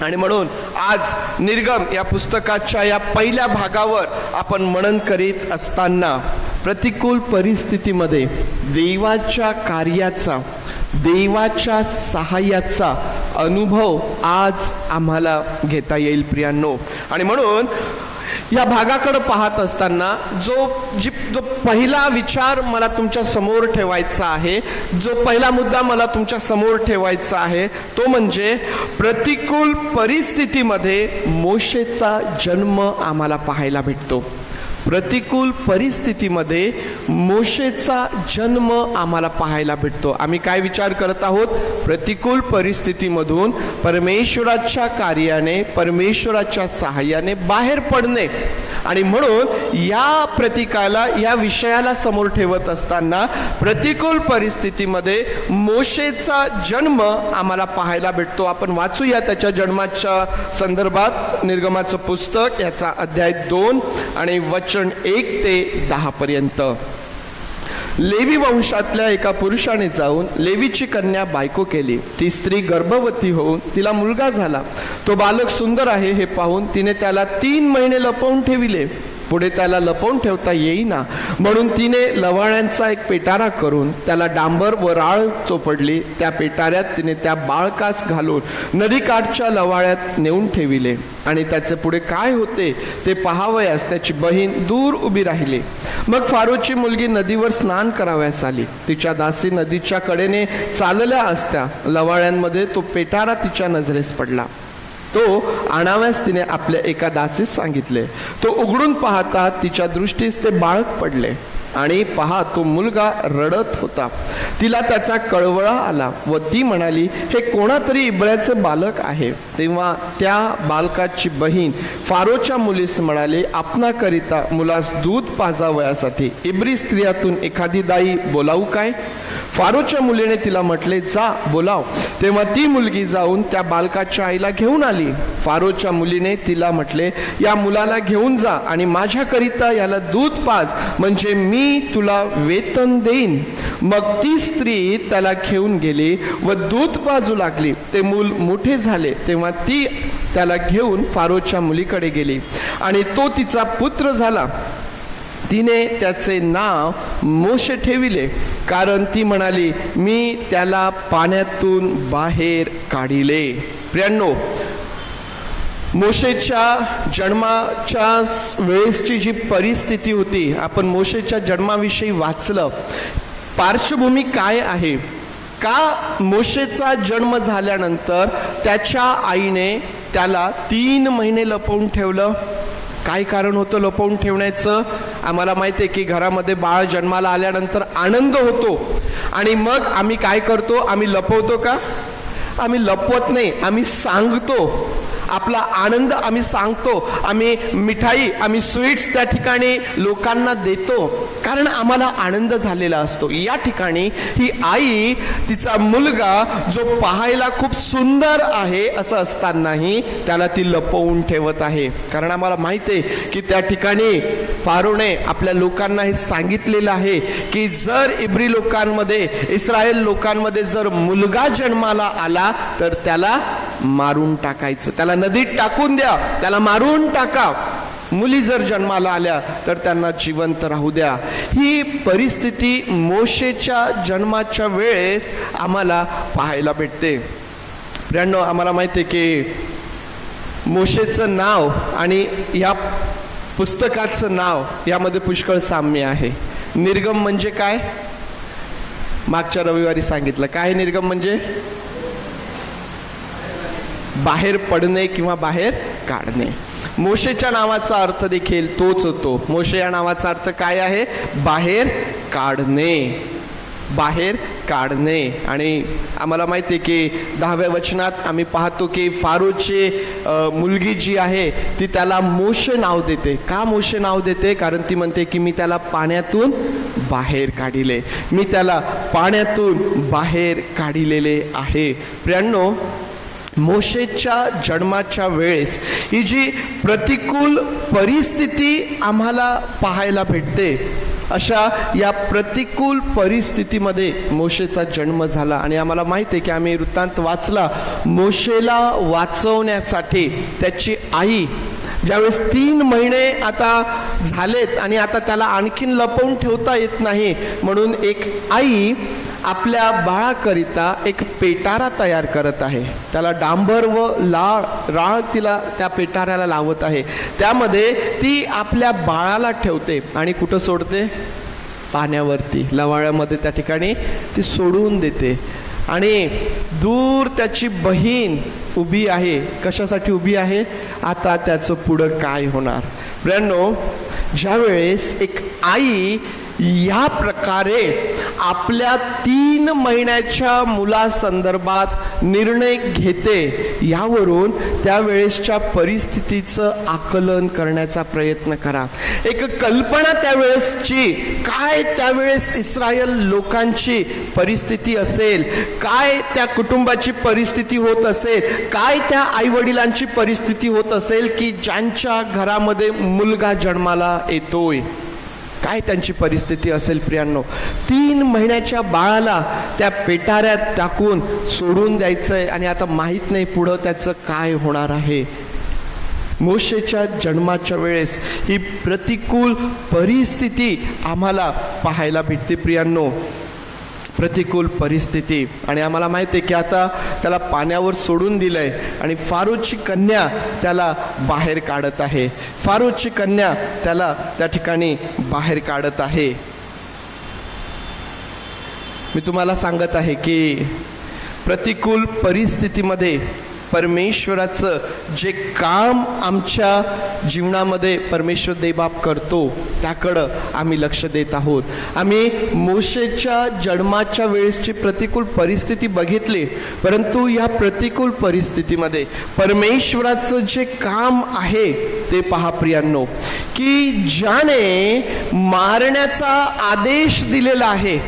आणि म्हणून आज निर्गम या पुस्तकाच्या या पहिल्या भागावर आपण मनन करीत असताना प्रतिकूल परिस्थितीमध्ये देवाच्या कार्याचा, देवाच्या सहाय्याचा अनुभव आज आम्हाला घेता येईल प्रियांनो. आणि म्हणून या भागाकडे पाहत असताना जो पहिला विचार मला तुमच्या समोर ठेवायचा आहे, जो पहिला मुद्दा मला तुमच्या समोर ठेवायचा आहे, तो म्हणजे प्रतिकूल परिस्थितीमध्ये मोशेचा जन्म आम्हाला पाहायला भेटतो. प्रतिकूल परिस्थितीमध्ये मोशेचा जन्म आम्हाला पाहायला भेटतो. आम्ही काय विचार करत आहोत? प्रतिकूल परिस्थितीमधून परमेश्वराच्या कार्याने, परमेश्वराच्या सहाय्याने बाहेर पडणे. आणि म्हणून या प्रतीकाला, या विषयाला समोर ठेवत असताना प्रतिकूल परिस्थितीमध्ये मोशेचा जन्म आम्हाला पाहायला भेटतो. आपण वाचूया त्याच्या जन्माच्या संदर्भात निर्गमाचं पुस्तक, याचा अध्याय 2 आणि वचन 1 ते 10 पर्यंत. लेवी वंशातल्या एका पुरुषाने जाऊन लेवीची कन्या बायको केली. ती स्त्री गर्भवती होऊन तिला मुलगा झाला. तो बालक सुंदर आहे हे पाहून तिने त्याला 3 महिने लपवून ठेविले. पुढे त्याला लपवून ठेवता येईना म्हणून तिने लवाळ्यांचा एक पेटारा करून त्याला डांबर व राळ चोपडली. त्या पेटाऱ्यात तिने त्या बाळकास घालून नदीकाठच्या लवाळ्यात नेऊन ठेविले. आणि त्याचे पुढे काय होते ते पाहावयास त्याची बहीण दूर उभी राहिली. मग फारोची मुलगी नदीवर स्नान करावयास आली. तिच्या दासी नदीच्या कडेने चालल्या असत्या लवाळ्यांमध्ये तो पेटारा तिच्या नजरेस पडला. तो आणाव्यास तिने आपल्या एका दासीस सांगितले. तो उघडून पाहता तिच्या दृष्टीस ते बाळक पडले आणि पहा तो मुलगा रडत होता. तिला त्याचा कळवळा आला व ती म्हणाली, हे कोणातरी इब्रायचे बालक आहे. तेव्हा त्या बालकाची बहीण फारोच्या मुलीस म्हणाली, आपणाकरिता मुलास दूध पाजावयासाठी इब्री स्त्रियातून एखादी दाई बोलावू काय. फारोच्या मुलीने तिला म्हटले, जा बोलाव. तेव्हा ती मुलगी जाऊन त्या बालकाच्या आईला घेऊन आली. फारोच्या मुलीने तिला म्हटले, या मुलाला घेऊन जा आणि माझ्याकरिता याला दूध पाज, म्हणजे मी तुला वेतन देईन. मग ती स्त्री त्याला घेऊन गेली व दूध पाजू लागली. ते मूल मोठे झाले तेव्हा ती त्याला घेऊन फारोच्या मुलीकडे गेली आणि तो तिचा पुत्र झाला. तिने त्याचे नाव मोशे ठेविले, कारण ती म्हणाली, मी त्याला पाण्यातून बाहेर काढिले. प्रियांनो, मोशेच्या जन्माच्या वेळेसची जी परिस्थिती होती, आपण मोशेच्या जन्माविषयी वाचलं. पार्श्वभूमी काय आहे? का मोशेचा जन्म झाल्यानंतर त्याच्या आईने त्याला 3 महिने लपवून ठेवलं? काय कारण होतं लपवून ठेवण्याचं? आम्हाला माहिती आहे की घरामध्ये बाळ जन्माला आल्यानंतर आनंद होतो आणि मग आम्ही काय करतो? आम्ही लपवतो का? आम्ही लपवत नाही, आम्ही सांगतो. आपला आनंद आम्ही सांगतो. आम्ही मिठाई, आम्ही स्वीट्स त्या ठिकाणी लोकांना देतो, कारण आम्हाला आनंद झालेला असतो. या ठिकाणी ही आई तिचा मुलगा जो पाहायला खूप सुंदर आहे असं असतानाही त्याला ती लपवून ठेवत आहे. कारण आम्हाला माहिती आहे की त्या ठिकाणी फारोने आपल्या लोकांना हे सांगितलेलं आहे की जर इब्री लोकांमध्ये, इस्रायल लोकांमध्ये जर मुलगा जन्माला आला तर त्याला मारून टाकायचं, त्याला नदीत टाकून द्या, त्याला मारून टाका. मुली जर जन्माला आल्या तर त्यांना जिवंत राहू द्या. ही परिस्थिती मोशेच्या जन्माच्या वेळेस आम्हाला पाहायला भेटते. प्रियांनो, आम्हाला माहिती आहे की मोशेचं नाव आणि या पुस्तकाचं नाव यामध्ये पुष्कळ साम्य आहे. निर्गम म्हणजे काय? मागच्या रविवारी सांगितलं. काय निर्गम म्हणजे? बाहेर पडणे किंवा बाहेर काढणे. मोशेच्या नावाचा अर्थ देखील तोच होतो. मोशे या नावाचा अर्थ काय आहे? बाहेर काढणे, बाहेर काढणे. आणि आम्हाला माहिती आहे की 10व्या वचनात आम्ही पाहतो की फारोची मुलगी जी आहे ती त्याला मोशे नाव देते. का मोशे नाव देते? कारण ती म्हणते की मी त्याला पाण्यातून बाहेर काढिले, मी त्याला पाण्यातून बाहेर काढिलेले आहे. प्रियांनो, मोशेच्या जन्माच्या वेळेस ही जी प्रतिकूल परिस्थिती आम्हाला पाहायला भेटते, अशा या प्रतिकूल परिस्थितीमध्ये मोशेचा जन्म झाला. आणि आम्हाला माहिती आहे की आम्ही वृत्तांत वाचला, मोशेला वाचवण्यासाठी त्याची आई ज्यावेळेस 3 महिने आता झालेत आणि आता त्याला आणखीन लपवून ठेवता येत नाही, म्हणून एक आई आपल्या बाळाकरिता एक पेटारा तयार करत आहे. त्याला डांबर व राळ तिला त्या पेटाऱ्याला लावत आहे. त्यामध्ये ती आपल्या बाळाला ठेवते आणि कुठं सोडते? पाण्यावरती, लवाळ्यामध्ये त्या ठिकाणी ती सोडून देते. आणि दूर त्याची बहीण उभी आहे. कशासाठी उभी आहे? आता त्याचं पुढं काय होणार? प्रियांनो, ज्यावेळेस एक आई या प्रकारे आपल्या 3 महिन्याच्या मुलासंदर्भात निर्णय घेते, यावरून त्यावेळेसच्या परिस्थितीचं आकलन करण्याचा प्रयत्न करा. एक कल्पना त्यावेळेसची, काय त्यावेळेस इस्रायल लोकांची परिस्थिती असेल, काय त्या कुटुंबाची परिस्थिती होत असेल, काय त्या आईवडिलांची परिस्थिती होत असेल की ज्यांच्या घरामध्ये मुलगा जन्माला येतोय. काय त्यांची परिस्थिती असेल प्रियांनो. 3 महिन्याच्या बाळाला त्या पेटाऱ्यात टाकून सोडून द्यायचंय आणि आता माहित नाही पुढं त्याचं काय होणार आहे. मोशेच्या जन्माच्या वेळेस ही प्रतिकूल परिस्थिती आम्हाला पाहायला भेटते प्रियांनो. प्रतिकूल परिस्थिती. आणि आम्हाला माहिती आहे की आता त्याला पाण्यावर सोडून दिलंय आणि फारोची कन्या त्याला बाहेर काढत आहे. फारोची कन्या त्याला त्या ठिकाणी बाहेर काढत आहे. मी तुम्हाला सांगत आहे की प्रतिकूल परिस्थितीमध्ये परमेश्वराचं जे काम आमच्या जीवनामध्ये परमेश्वर देवबाप करतो त्याकडं आम्ही लक्ष देत आहोत. आम्ही मोशेच्या जन्माच्या वेळेसची प्रतिकूल परिस्थिती बघितली, परंतु या प्रतिकूल परिस्थितीमध्ये परमेश्वराचं जे काम आहे ते पहा प्रियांनो, की ज्याने मारण्याचा आदेश दिलेला आहे,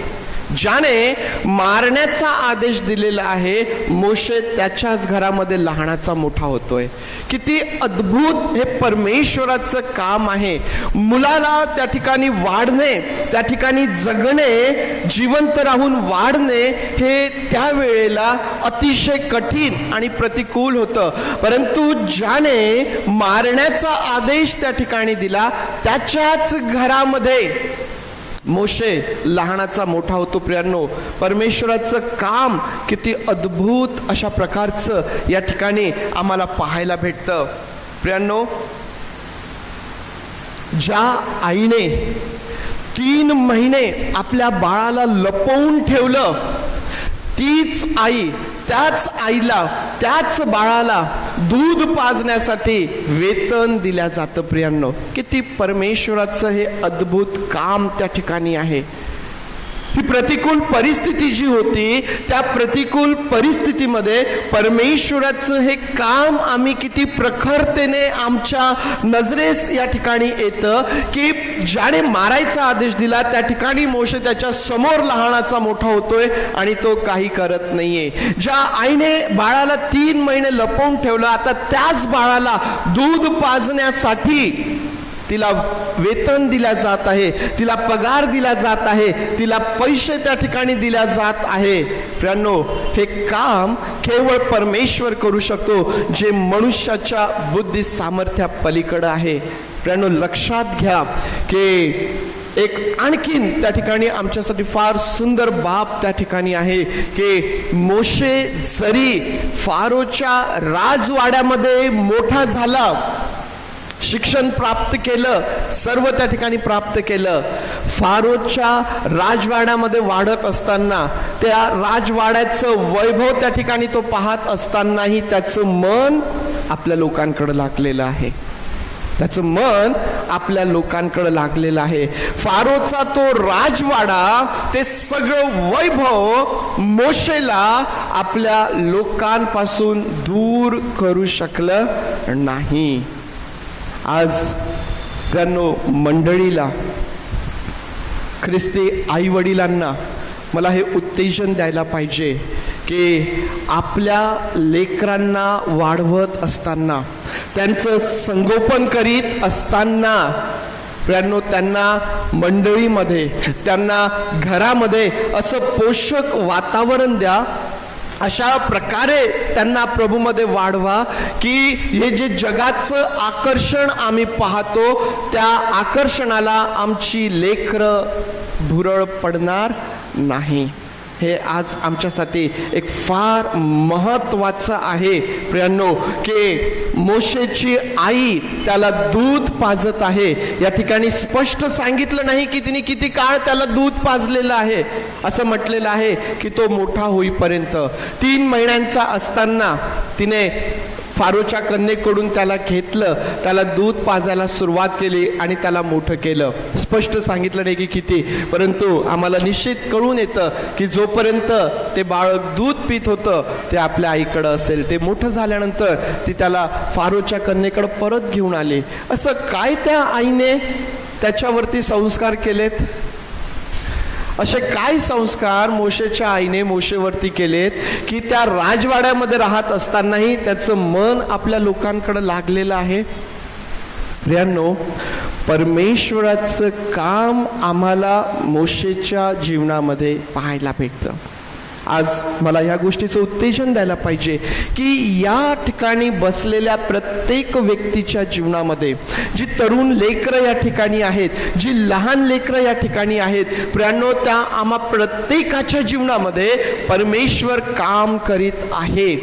ज्याने मारण्याचा आदेश दिलेला आहे, मोशे त्याच्याच घरामध्ये लहानाचा मोठा होतोय. किती अद्भुत हे परमेश्वराचं काम आहे. मुलाला त्या ठिकाणी वाढणे, त्या ठिकाणी जगणे, जिवंत राहून वाढणे हे त्यावेळेला अतिशय कठीण आणि प्रतिकूल होतं. परंतु ज्याने मारण्याचा आदेश त्या ठिकाणी दिला त्याच्याच घरामध्ये मोशे लहानाचा मोठा होतो. प्रियांनो, परमेश्वराचं काम किती अद्भुत अशा प्रकारचं या ठिकाणी आम्हाला पाहायला भेटतं. प्रियांनो, ज्या आईने 3 महिने आपल्या बाळाला लपवून ठेवलं, तीच आई त्याच आईला, त्याच बाळाला दूध पाजण्यासाठी वेतन दिल्या जातं. प्रियांनो, किती परमेश्वराचं हे अद्भुत काम त्या ठिकाणी आहे. ही प्रतिकूल परिस्थिती जी होती, त्या प्रतिकूल परिस्थितीमध्ये परमेश्वराचं हे काम आम्ही किती प्रखरतेने आमच्या नजरेस या ठिकाणी येतं, की ज्याने मारायचा आदेश दिला त्या ठिकाणी मोशे त्याच्या समोर लहानाचा मोठा होतोय आणि तो काही करत नाहीये. ज्या आईने बाळाला 3 महिने लपवून ठेवलं, आता त्याच बाळाला दूध पाजण्यासाठी तिला वेतन दिल्या जात आहे, तिला पगार दिला जात आहे, तिला पैसे त्या ठिकाणी दिल्या जात आहे. प्रियांनो, हे काम केवळ परमेश्वर करू शकतो, जे मनुष्याच्या बुद्धी सामर्थ्या पलीकडे आहे. प्रियांनो, लक्षात घ्या की एक आणखीन त्या ठिकाणी आमच्यासाठी फार सुंदर बाब त्या ठिकाणी आहे, की मोशे जरी फारोच्या राजवाड्यामध्ये मोठा झाला, शिक्षण प्राप्त केलं, सर्व त्या ठिकाणी प्राप्त केलं, फारोच्या राजवाड्यामध्ये वाढत असताना, त्या राजवाड्याचं वैभव त्या ठिकाणी तो पाहत असतानाही त्याचं मन आपल्या लोकांकडे लागलेलं आहे. त्याचं मन आपल्या लोकांकडे लागलेलं आहे. फारोचा तो राजवाडा, ते सगळं वैभव मोशेला आपल्या लोकांपासून दूर करू शकलं नाही. आज प्रियांनो, मंडळीला, ख्रिस्ती आई वडिलांना मला हे उत्तेजन द्यायला पाहिजे की आपल्या लेकरांना वाढवत असताना, त्यांचं संगोपन करीत असताना, प्रियांनो, त्यांना मंडळीमध्ये, त्यांना घरामध्ये असं पोषक वातावरण द्या, अशा प्रकारे त्यांना प्रभूमध्ये वाढवा की हे जे जगाचं आकर्षण आम्ही पाहतो, त्या आकर्षणाला आमची लेकरं भुरळ पडणार नाही. हे आज आमच्यासाठी एक फार महत्वाचं आहे प्रियांनो, की मोशेची आई त्याला दूध पाजत आहे. या ठिकाणी स्पष्ट सांगितलं नाही की तिने किती काळ त्याला दूध पाजलेलं आहे. असं म्हटलेलं आहे की तो मोठा होईपर्यंत 3 महिन्यांचा असताना तिने फारोच्या कन्येकडून त्याला घेतलं, त्याला दूध पाजायला सुरुवात केली आणि त्याला मोठं केलं. स्पष्ट सांगितलं नाही की किती, परंतु आम्हाला निश्चित कळून येतं की जोपर्यंत ते बाळक दूध पित होतं ते आपल्या आईकडं असेल. ते मोठं झाल्यानंतर ती त्याला फारोच्या कन्येकडे परत घेऊन आली. असं काय त्या आईने त्याच्यावरती संस्कार केलेत? असे काय संस्कार मोशेच्या आईने मोशेवरती केलेत की त्या राजवाड्यामध्ये राहत असतानाही त्याचं मन आपल्या लोकांकडे लागलेलं आहे? प्रियांनो, परमेश्वराचं काम आम्हाला मोशेच्या जीवनामध्ये पाहायला भेटतं. आज मला या गोष्टीचं उत्तेजन द्यायला पाहिजे की या ठिकाणी बसलेल्या प्रत्येक व्यक्तीच्या जीवनामध्ये, जी तरुण लेकरं या ठिकाणी आहेत, जी लहान लेकरं या ठिकाणी आहेत, प्रियांनो, त्या आम्हा प्रत्येकाच्या जीवनामध्ये परमेश्वर काम करीत आहे.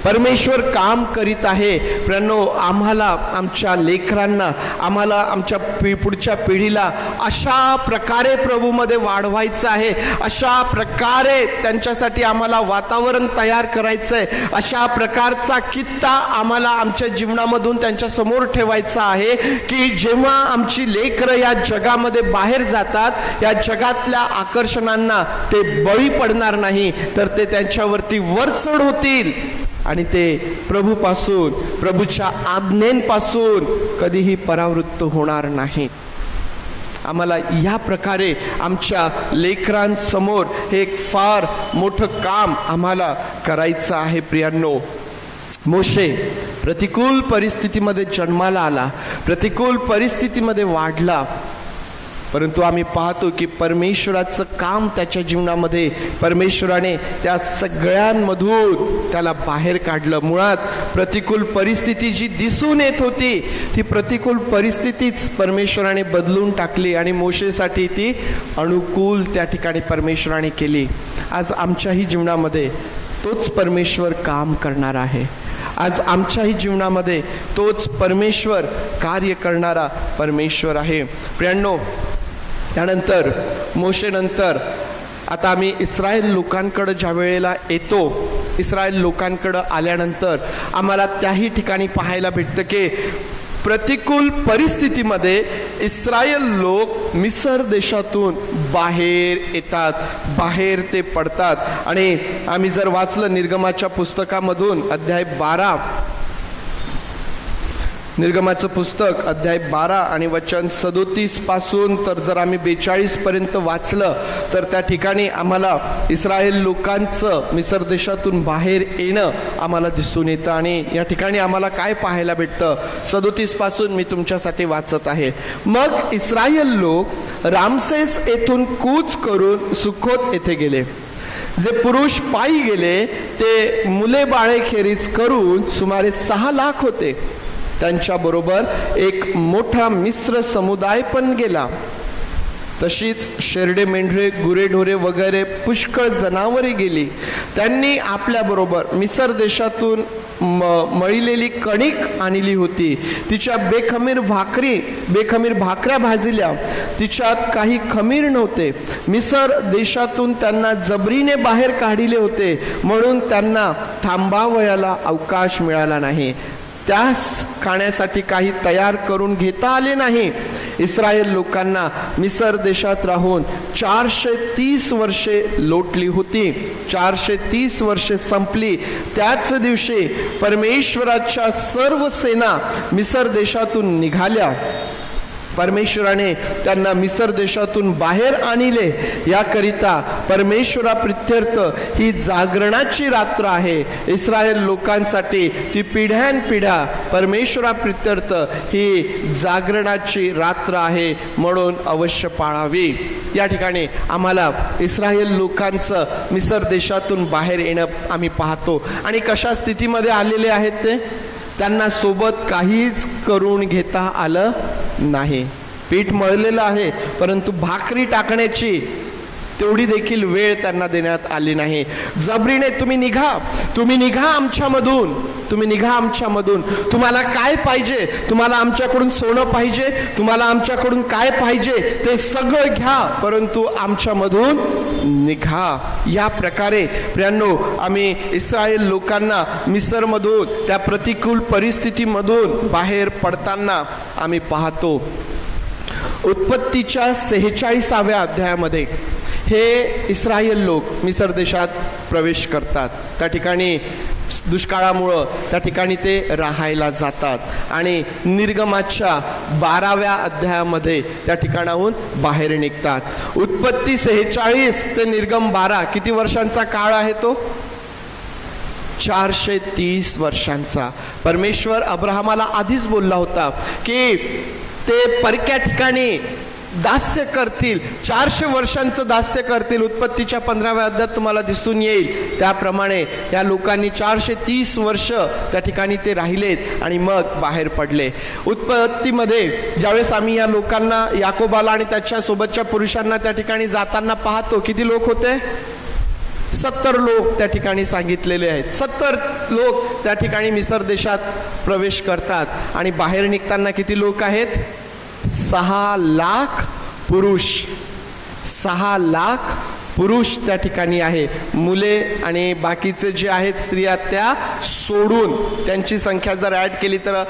परमेश्वर काम करीत आहे. प्रियांनो, आम्हाला आमच्या लेकरांना, आम्हाला आमच्या पुढच्या पिढीला अशा प्रकारे प्रभूमध्ये वाढवायचं आहे, अशा प्रकारे त्यांच्यासाठी आम्हाला वातावरण तयार करायचंय, अशा प्रकारचा कित्ता आम्हाला आमच्या जीवनामधून त्यांच्या समोर ठेवायचा आहे की जेव्हा आमची लेकरं या जगामध्ये बाहेर जातात, या जगातल्या आकर्षणांना ते बळी पडणार नाही, तर ते त्यांच्यावरती वरचढ होतील आणि ते प्रभूपासून, प्रभूच्या आज्ञेपासून कधीही परावृत्त होणार नाही. आम्हाला या प्रकारे आमच्या लेकरांसमोर हे एक फार मोठं काम आम्हाला करायचं आहे. प्रियांनो, मोशे प्रतिकूल परिस्थितीमध्ये जन्माला आला, प्रतिकूल परिस्थितीमध्ये वाढला, परंतु आम्ही पाहतो की परमेश्वराचं काम त्याच्या जीवनामध्ये, परमेश्वराने त्या सगळ्यांमधून त्याला बाहेर काढलं. मुळात प्रतिकूल परिस्थिती जी दिसून येत होती, ती प्रतिकूल परिस्थितीच परमेश्वराने बदलून टाकली आणि मोशेसाठी ती अनुकूल त्या ठिकाणी परमेश्वराने केली. आज आमच्याही जीवनामध्ये तोच परमेश्वर काम करणार आहे. आज आमच्याही जीवनामध्ये तोच परमेश्वर कार्य करणारा परमेश्वर आहे. प्रियांनो, त्यानंतर मोशेनंतर आता आम्ही इस्रायल लोकांकडे ज्या वेळेला येतो, इस्रायल लोकांकडे आल्यानंतर आम्हाला त्याही ठिकाणी पाहायला भेटतं की प्रतिकूल परिस्थितीमध्ये इस्रायल लोक मिसर देशातून बाहेर येतात, बाहेर ते पडतात. आणि आम्ही जर वाचलं निर्गमाच्या पुस्तकामधून अध्याय 12, निर्गमाचं पुस्तक अध्याय 12 आणि वचन 37 पासून तर जर आम्ही 42 पर्यंत वाचलं तर त्या ठिकाणी आम्हाला इस्रायल लोकांचं मिसर देशातून बाहेर येणं आम्हाला दिसून येतं. आणि या ठिकाणी आम्हाला काय पाहायला भेटतं, 37 पासून मी तुमच्यासाठी वाचत आहे. मग इस्रायल लोक रामसेस येथून कूच करून सुखोत येथे गेले. जे पुरुष पायी गेले ते मुले बाळे खेरीज करून सुमारे 6 लाख होते. त्यांच्याबरोबर एक मोठा मिश्र समुदाय पण गेला. तशीच शेरडे, मेंढरे, गुरेढोरे वगैरे पुष्कळ जनावरे गेली. त्यांनी आपल्याबरोबर मिसर देशातून मळलेली कणिक आणली होती. तिच्या बेखमीर भाकऱ्या भाजल्या. तिच्यात काही खमीर नव्हते. मिसर देशातून त्यांना जबरीने बाहेर काढले होते, म्हणून त्यांना थांबावयाला अवकाश मिळाला नाही. त्यास खाण्यासाठी काही तयार करून घेता आले नाही. इस्रायल लोकांना मिसर देशात राहून 430 वर्षे लोटली होती. 430 वर्षे संपली त्याच दिवशी परमेश्वराच्या सर्व सेना मिसर देशातून निघाल्या. परमेश्वराने त्यांना मिसर देशातून बाहेर आणले. याकरिता परमेश्वराप्रित्यर्थ ही जागरणाची रात्र आहे. इस्रायल लोकांसाठी ती पिढ्यानपिढ्या परमेश्वराप्रित्यर्थ ही जागरणाची रात्र आहे, म्हणून अवश्य पाळावी. या ठिकाणी आम्हाला इस्रायल लोकांचं मिसर देशातून बाहेर येणं आम्ही पाहतो. आणि कशा स्थितीमध्ये आलेले आहेत ते, त्यांना सोबत काहीच करून घेता आलं नाही. पीठ मळलेलं आहे, परंतु भाकरी टाकण्याची तेवढी देखील वेळ त्यांना देण्यात आली नाही. जबरीने तुम्ही निघा आमच्यामधून, तुम्हाला काय पाहिजे, तुम्हाला आमच्याकडून सोनं पाहिजे, तुम्हाला आमच्याकडून काय पाहिजे ते सगळं घ्या, परंतु आमच्यामधून निघा. या प्रकारे प्रियांनो, आम्ही इस्रायल लोकांना मिसरमधून, त्या प्रतिकूल परिस्थितीमधून बाहेर पडताना आम्ही पाहतो. उत्पत्तीच्या 46व्या अध्यायामध्ये हे इस्रायल लोक मिसर देशात प्रवेश करतात. त्या ठिकाणी दुष्काळामुळं त्या ठिकाणी ते राहायला जातात आणि निर्गमाच्या 12व्या अध्यायामध्ये त्या ठिकाणाहून बाहेर निघतात. उत्पत्ती 46 ते निर्गम 12 किती वर्षांचा काळ आहे तो? 430 वर्षांचा. परमेश्वर अब्राहमाला आधीच बोलला होता की ते परक्या ठिकाणी दास्य करतील, 400 वर्षांचं दास्य करतील. उत्पत्तीच्या 15व्या अध्यायात तुम्हाला दिसून येईल. त्याप्रमाणे या लोकांनी 430 वर्ष त्या ठिकाणी ते राहिलेत आणि मग बाहेर पडले. उत्पत्तीमध्ये ज्यावेळेस आम्ही या लोकांना, याकोबाला आणि त्याच्या सोबतच्या पुरुषांना त्या ठिकाणी जाताना पाहतो, किती लोक होते? 70 लोक त्या ठिकाणी सांगितलेले आहेत. 70 लोक त्या ठिकाणी मिसर देशात प्रवेश करतात आणि बाहेर निघताना किती लोक आहेत? 6 लाख पुरुष. 6 लाख पुरुष त्या ठिकाणी आहे. मुले आणि बाकीचे जे आहेत स्त्रिया त्या सोडून त्यांची संख्या जर ऍड केली तर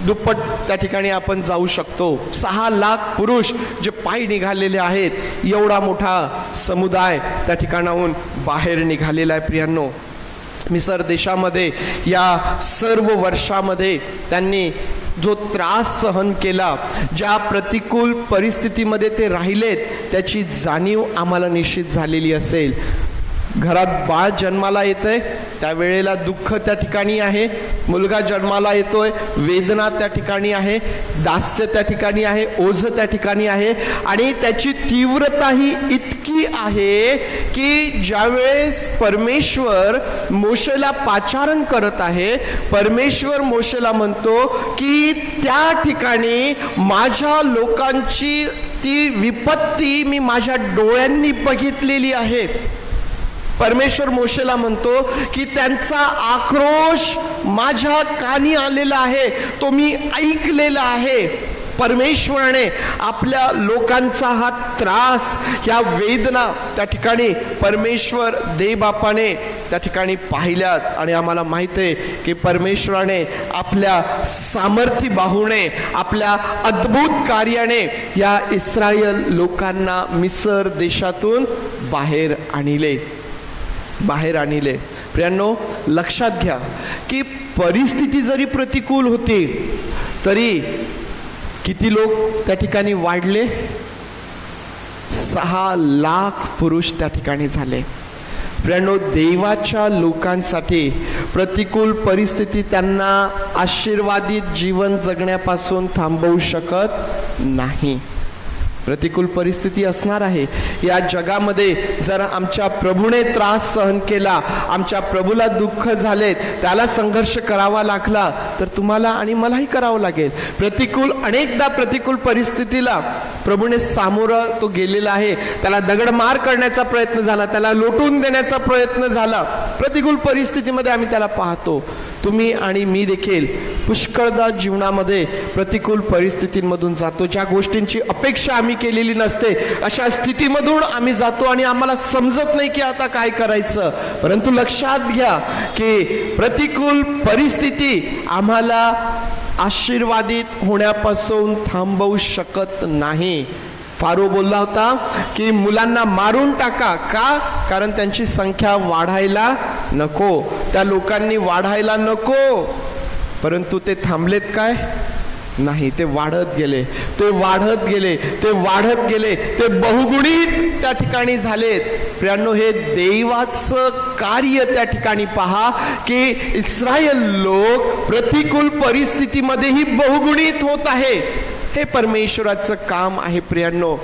दुप्पट त्या ठिकाणी आपण जाऊ शकतो. 6 लाख पुरुष जे पायी निघालेले आहेत. एवढा मोठा समुदाय त्या ठिकाणाहून बाहेर निघालेला आहे. प्रियांनो, मिसर देशामध्ये या सर्व वर्षामध्ये त्यांनी जो त्रास सहन केला, ज्या प्रतिकूल परिस्थितीमध्ये ते राहिलेत, त्याची जाणीव आम्हाला निश्चित झालेली असेल. घरात बाळ जन्माला येतंय त्यावेळेला दुःख त्या ठिकाणी आहे. मुलगा जन्माला येतोय, वेदना त्या ठिकाणी आहे, दास्य त्या ठिकाणी आहे, ओझ त्या ठिकाणी आहे. आणि त्याची तीव्रता ही इतकी आहे की ज्यावेळेस परमेश्वर मोशेला पाचारण करत आहे, परमेश्वर मोशेला म्हणतो की त्या ठिकाणी माझ्या लोकांची ती विपत्ती मी माझ्या डोळ्यांनी बघितलेली आहे. परमेश्वर मोशेला म्हणतो की त्यांचा आक्रोश माझ्या कानी आलेला आहे, तो मी ऐकलेला आहे. परमेश्वराने आपल्या लोकांचा हा त्रास, या वेदना त्या ठिकाणी परमेश्वर देवबापाने त्या ठिकाणी पाहिल्यात. आणि आम्हाला माहिती आहे की परमेश्वराने आपल्या सामर्थ्य बाहुने, आपल्या अद्भुत कार्याने या इस्रायल लोकांना मिसर देशातून बाहेर आणले. प्रियांनो, लक्षात घ्या की परिस्थिती जरी प्रतिकूल होती तरी किती लोक त्या ठिकाणी वाढले? 6 लाख पुरुष त्या ठिकाणी झाले. प्रियांनो, देवाच्या लोकांसाठी प्रतिकूल परिस्थिती त्यांना आशीर्वादित जीवन जगण्यापासून थांबवू शकत नाही. प्रतिकूल परिस्थिती असणार आहे या जगामध्ये. जर आमच्या प्रभूने त्रास सहन केला, आमच्या प्रभूला दुःख झालेत, त्याला संघर्ष करावा लागला, तर तुम्हाला आणि मलाही करावं लागेल. अनेकदा प्रतिकूल परिस्थितीला प्रभूने सामोरं तो गेलेला आहे. त्याला दगडमार करण्याचा प्रयत्न झाला, त्याला लोटून देण्याचा प्रयत्न झाला. प्रतिकूल परिस्थितीमध्ये आम्ही त्याला पाहतो. तुम्ही आणि मी देखील पुष्कळदा जीवनामध्ये प्रतिकूल परिस्थितींमधून जातो. ज्या गोष्टींची अपेक्षा आम्ही केलेली नसते अशा स्थितीमधून आम्ही जातो आणि आम्हाला समजत नाही की आता काय करायचं. परंतु लक्षात घ्या की प्रतिकूल परिस्थिती आम्हाला आशीर्वादित होण्यापासून थांबवू शकत नाही. फारो बोलला होता की मुलांना मारून टाका. का? कारण त्यांची संख्या वाढायला नको, त्या लोकांनी वाढायला नको. परंतु ते थांबलेत काय? नाही, ते वाढत गेले, ते बहुगुणित त्या ठिकाणी झालेत. प्रियांनो, हे देवाचं कार्य त्या ठिकाणी पहा की इस्रायल लोक प्रतिकूल परिस्थितीमध्येही बहुगुणित होत आहे. हे परमेश्वराचं काम आहे. प्रियांनो,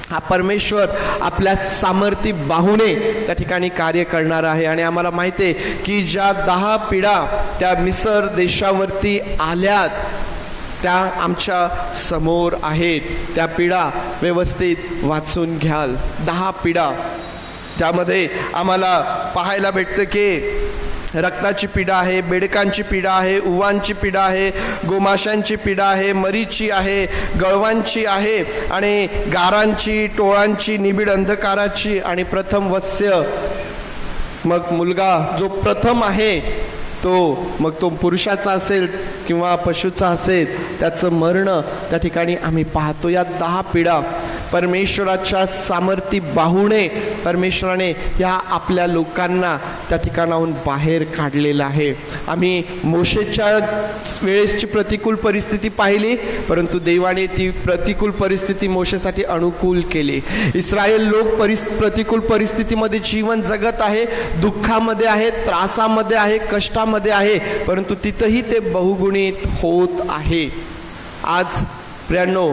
हा परमेश्वर आपल्या सामर्थ्य बाहुने त्या ठिकाणी कार्य करणार आहे. आणि आम्हाला माहिती आहे की ज्या 10 पिढा त्या मिसर देशावरती आल्यात त्या आमच्या समोर आहेत. त्या पिढा व्यवस्थित वाचून घ्याल. 10 पिढा त्यामध्ये आम्हाला पाहायला भेटतं की रक्ताची पिढा आहे, बेडकांची पिढा आहे, उवांची पिढा आहे, गोमाशांची पिढा आहे, मरीची आहे, गळवांची आहे आणि गारांची, टोळांची, निबिड अंधकाराची आणि प्रथम वत्स्य. मग मुलगा जो प्रथम आहे मग तो पुरुषाचा असेल किंवा पशुचा असेल, त्याचं मरण त्या ठिकाणी आम्ही पाहतो. या 10 पिढा परमेश्वराच्या सामर्थ्य बाहुने परमेश्वराने या आपल्या लोकांना त्या ठिकाणाहून बाहेर काढलेलं आहे. आम्ही मोशेच्या वेळेसची प्रतिकूल परिस्थिती पाहिली, परंतु देवाने ती प्रतिकूल परिस्थिती मोशेसाठी अनुकूल केली. इस्रायल लोक प्रतिकूल परिस्थितीमध्ये जीवन जगत आहे, दुःखामध्ये आहे, त्रासामध्ये आहे, कष्टामध्ये आहे, परंतु तिथंही ते बहुगुणित होत आहे. आज प्रियांनो,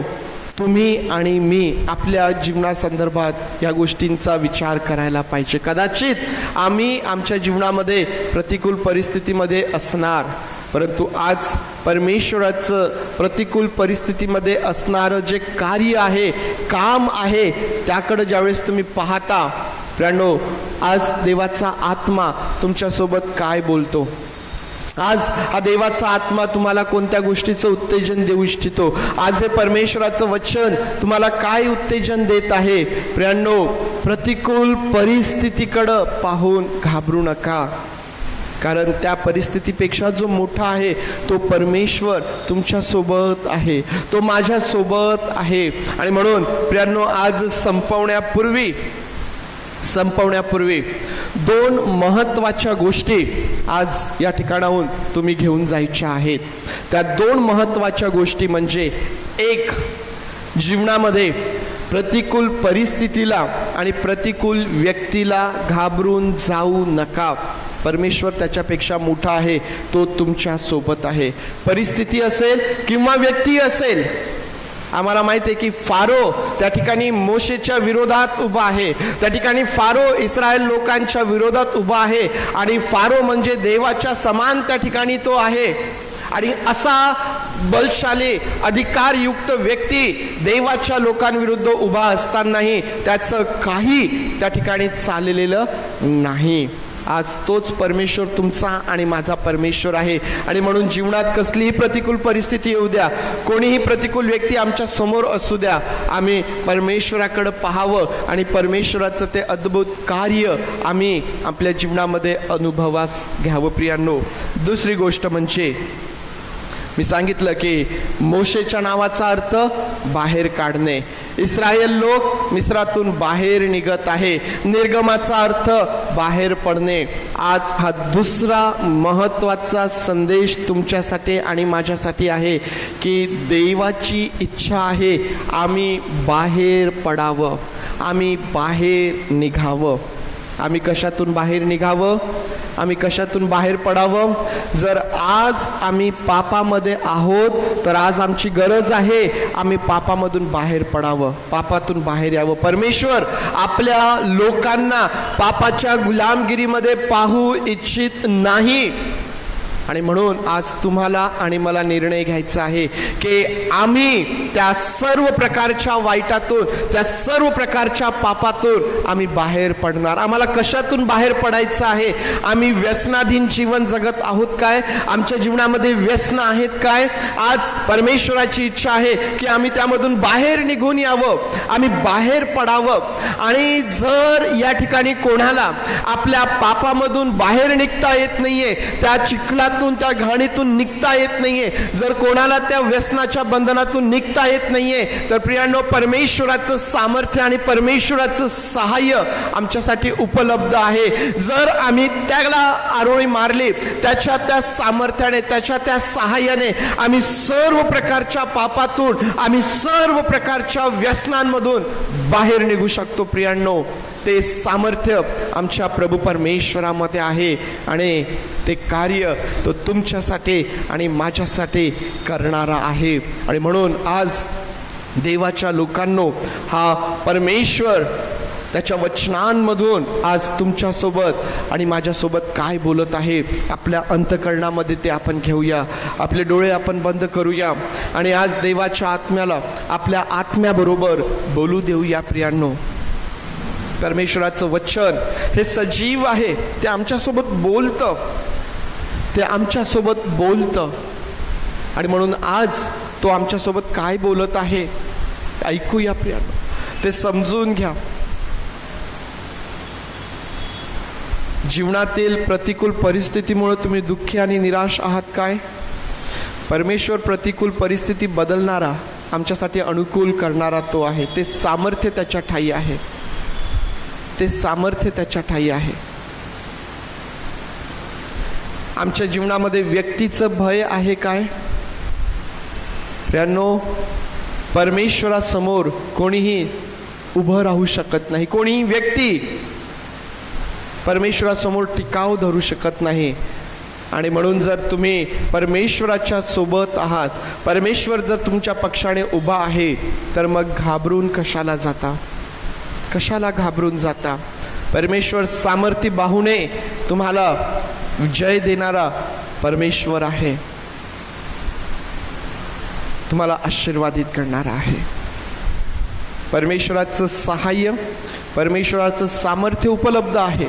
तुम्ही आणि मी आपल्या जीवनासंदर्भात या गोष्टींचा विचार करायला पाहिजे. कदाचित आम्ही आमच्या जीवनामध्ये प्रतिकूल परिस्थितीमध्ये असणार, परंतु आज परमेश्वराचं प्रतिकूल परिस्थितीमध्ये असणारं जे कार्य आहे, काम आहे, त्याकडे ज्यावेळेस तुम्ही पाहता प्रियांनो, आज देवाचा आत्मा तुमच्यासोबत काय बोलतो? आज हा देवाचा आत्मा तुम्हाला कोणत्या गोष्टीचं उत्तेजन देऊ इच्छितो? आज हे परमेश्वराचं वचन तुम्हाला काय उत्तेजन देत आहे? प्रियांनो, प्रतिकूल परिस्थितीकडं पाहून घाबरू नका, कारण त्या परिस्थितीपेक्षा जो मोठा आहे तो परमेश्वर तुमच्या सोबत आहे, तो माझ्या सोबत आहे. आणि म्हणून प्रियांनो, आज संपवण्यापूर्वी दोन महत्त्वाच्या गोष्टी आज या ठिकाणाहून तुम्ही घेऊन जायच्या आहेत. त्या दोन महत्त्वाच्या गोष्टी म्हणजे, एक, जीवनामध्ये प्रतिकूल परिस्थितीला आणि प्रतिकूल व्यक्तीला घाबरून जाऊ नका. परमेश्वर त्याच्यापेक्षा मोठा आहे, तो तुमच्या सोबत आहे. परिस्थिती असेल किंवा व्यक्ती असेल. आम्हाला माहिती आहे की फारो त्या ठिकाणी मोशेच्या विरोधात उभा आहे, त्या ठिकाणी फारो इस्रायल लोकांच्या विरोधात उभा आहे, आणि फारो म्हणजे देवाच्या समान त्या ठिकाणी तो आहे. आणि असा बलशाली अधिकारयुक्त व्यक्ती देवाच्या लोकांविरुद्ध उभा असतानाही त्याचं काही त्या ठिकाणी चाललेलं नाही. आज तोच परमेश्वर तुमचा आणि माझा परमेश्वर आहे. आणि म्हणून जीवनात कसलीही प्रतिकूल परिस्थिती येऊ द्या, कोणीही प्रतिकूल व्यक्ती आमच्या समोर असू द्या, आम्ही परमेश्वराकडे पाहावं आणि परमेश्वराचं ते अद्भुत कार्य आम्ही आपल्या जीवनामध्ये अनुभवास घ्यावं. प्रियांनो, दुसरी गोष्ट म्हणजे, मी सांगितलं की मोशेच्या नावाचा अर्थ बाहेर काढणे. इस्रायल लोक मिस्रातून बाहेर निघत आहे, निर्गमाचा अर्थ बाहेर पडणे. आज हा दुसरा महत्त्वाचा संदेश तुमच्यासाठी आणि माझ्यासाठी आहे की देवाची इच्छा आहे आम्ही बाहेर पडावं, आम्ही बाहेर निघावं. आम्ही कशातून बाहेर निघावं? आम्ही कशातून बाहेर पडावं? जर आज आम्ही पापामध्ये आहोत तर आज आमची गरज आहे आम्ही पापामधून बाहेर पडावं, पापातून बाहेर यावं. परमेश्वर आपल्या लोकांना पापाच्या गुलामगिरीमध्ये पाहू इच्छित नाही. आणि म्हणून आज तुम्हाला आणि मला निर्णय घ्यायचा आहे की आम्ही त्या सर्व प्रकारच्या वाईटातून, त्या सर्व प्रकारच्या पापातून आम्ही बाहेर पडणार. आम्हाला कशातून बाहेर पडायचं आहे? आम्ही व्यसनाधीन जीवन जगत आहोत काय? आमच्या जीवनामध्ये व्यसन आहेत काय? आज परमेश्वराची इच्छा आहे की आम्ही त्यामधून बाहेर निघून यावं, आम्ही बाहेर पडावं. आणि जर या ठिकाणी कोणाला आपल्या पापामधून बाहेर निघता येत नाहीये, त्या चिखलातून, त्या घाणीतून निघता येत नाहीये, जर कोणाला त्या व्यसनाच्या बंधनातून निघता येत नाहीये, तर प्रियांनो, परमेश्वराचं सामर्थ्य आणि परमेश्वराचं सहाय्य आमच्यासाठी उपलब्ध आहे. जर आम्ही त्याला आरोळी मारली, त्याच्या त्या सामर्थ्याने, त्याच्या त्या सहाय्याने आम्ही सर्व प्रकारच्या पापातून, आम्ही सर्व प्रकारच्या व्यसनांमधून बाहेर निघू शकतो. प्रियांनो, ते सामर्थ्य आमच्या प्रभू परमेश्वरामध्ये आहे आणि ते कार्य तो तुमच्यासाठी आणि माझ्यासाठी करणारा आहे. आणि म्हणून आज देवाच्या लोकांनो, हा परमेश्वर त्याच्या वचनांमधून आज तुमच्यासोबत आणि माझ्यासोबत काय बोलत आहे, आपल्या अंतःकरणामध्ये ते आपण घेऊया. आपले डोळे आपण बंद करूया आणि आज देवाच्या आत्म्याला आपल्या आत्म्याबरोबर बोलू देऊया. प्रियांनो, परमेश्वराचं वचन हे सजीव आहे, ते आमच्यासोबत बोलतं, ते आमच्यासोबत बोलतं. आणि म्हणून आज तो आमच्यासोबत काय बोलत आहे ऐकूया प्रियांनो, ते समजून घ्या. जीवनातील प्रतिकूल परिस्थितीमुळे तुम्ही दुःखी आणि निराश आहात काय? परमेश्वर प्रतिकूल परिस्थिती बदलणारा, आमच्यासाठी अनुकूल करणारा तो आहे. ते सामर्थ्य त्याच्या ठायी आहे, ते सामर्थ्य त्याच्या ठायी आहे. आमच्या जीवनामध्ये व्यक्तीचं भय आहे काय? प्रियांनो, परमेश्वरासमोर कोणीही उभं राहू शकत नाही, कोणीही व्यक्ती परमेश्वरासमोर टिकाव धरू शकत नाही. आणि म्हणून जर तुम्ही परमेश्वराच्या सोबत आहात, परमेश्वर जर तुमच्या पक्षाने उभा आहे, तर मग घाबरून कशाला जाता? कशाला घाबरून जाता? परमेश्वर सामर्थ्य बाहुने तुम्हाला जय देणारा परमेश्वर आहे, तुम्हाला आशीर्वादित करणारा आहे. परमेश्वराचं सहाय्य, परमेश्वराचं सामर्थ्य उपलब्ध आहे.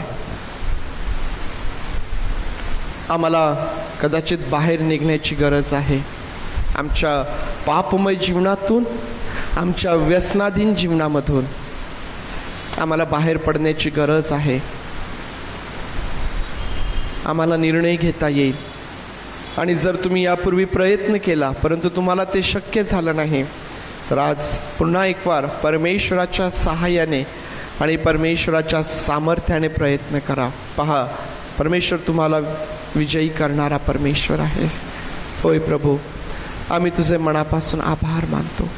आम्हाला कदाचित बाहेर निघण्याची गरज आहे. आमच्या पापमय जीवनातून, आमच्या व्यसनाधीन जीवनामधून आम्हाला बाहेर पडण्याची गरज आहे. आम्हाला निर्णय घेता येईल. आणि जर तुम्ही यापूर्वी प्रयत्न केला परंतु तुम्हाला ते शक्य झालं नाही, तर आज पुन्हा एक वार परमेश्वराच्या सहाय्याने आणि परमेश्वराच्या सामर्थ्याने प्रयत्न करा. पहा, परमेश्वर तुम्हाला विजयी करणारा परमेश्वर आहे. होय प्रभू, आम्ही तुझे मनापासून आभार मानतो.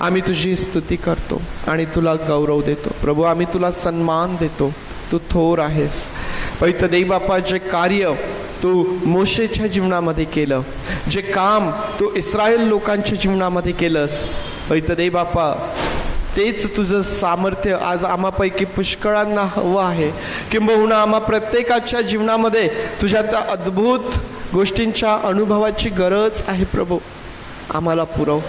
आम्ही तुझी स्तुती करतो आणि तुला गौरव देतो. प्रभू, आम्ही तुला सन्मान देतो. तू थोर आहेस. पवित्र देव बापा, जे कार्य तू मोशेच्या जीवनामध्ये केलं, जे काम तू इस्रायल लोकांच्या जीवनामध्ये केलंस, पवित्र देव बापा, तेच तुझं सामर्थ्य आज आम्हापैकी पुष्कळांना हवं आहे. किंबहुना आम्हा प्रत्येकाच्या जीवनामध्ये तुझ्या त्या अद्भुत गोष्टींच्या अनुभवाची गरज आहे. प्रभू, आम्हाला पुरव.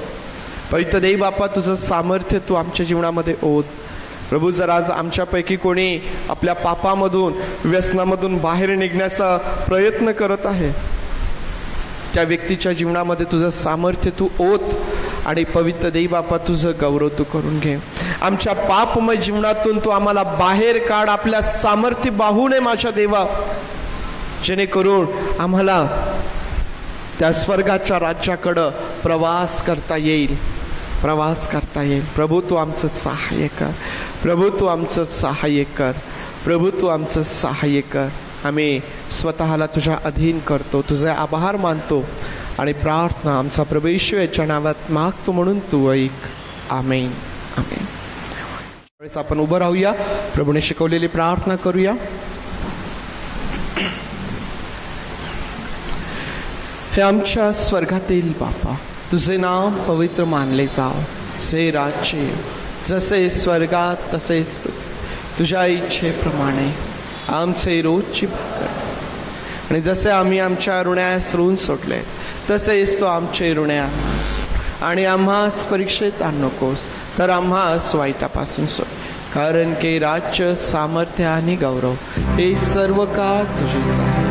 पवित्र देव बापा, तुझं सामर्थ्य तू आमच्या जीवनामध्ये ओत. प्रभू, जर आज आमच्यापैकी कोणी आपल्या पापामधून, व्यसनामधून बाहेर निघण्याचा प्रयत्न करत आहे, त्या व्यक्तीच्या जीवनामध्ये तुझं सामर्थ्य तू ओत आणि पवित्र देव बापा, तुझं गौरव तू करून घे. आमच्या पापमय जीवनातून तू आम्हाला बाहेर काढ आपल्या सामर्थ्य बाहुने माझ्या देवा, जेणेकरून आम्हाला त्या स्वर्गाच्या राज्याकडं प्रवास करता येईल. प्रभू, तू आमचं सहाय्य कर. प्रभू, तू आमचं सहाय्य कर. प्रभू, तू आमचं सहाय्य कर. आम्ही स्वतःला तुझ्या अधीन करतो, तुझे आभार मानतो आणि प्रार्थना आमचा प्रभू येशू याच्या नावात मागतो म्हणून तू ऐक. आमेन. आमेन. त्यावेळेस आपण उभं राहूया, प्रभूने शिकवलेली प्रार्थना करूया. हे आमच्या स्वर्गातील बापा, तुझे नाम पवित्र मानले जाव. से राज्य जसे स्वर्गात तसेच तुझ्या इच्छेप्रमाणे आमचे रोजची भाकर, आणि जसे आम्ही आमच्या ऋण्यास ऋण सोडले तसेच तो आमचे ऋण्यास, आणि आम्हास परीक्षेत आण नकोस तर आम्हास वाईटापासून सोड. कारण की राज्य, सामर्थ्य आणि गौरव हे सर्व काळ तुझेच आहे.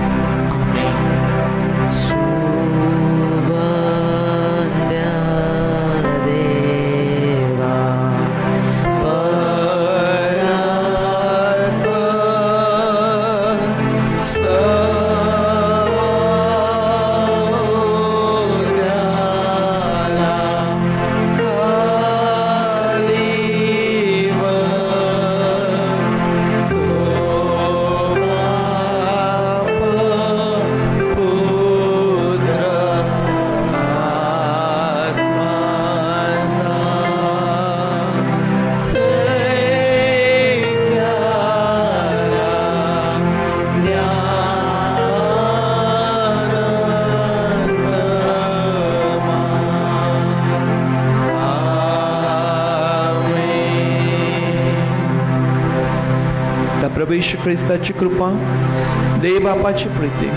प्रभू येशू ख्रिस्ताची कृपा, देव बापाची प्रीती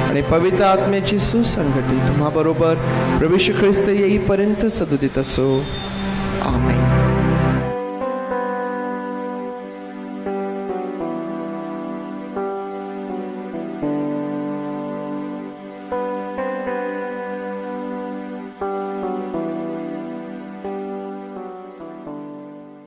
आणि पवित्र आत्म्याची सुसंगती तुम्हा बरोबर प्रभू येशू ख्रिस्त येईपर्यंत सदुदित असो. आमेन.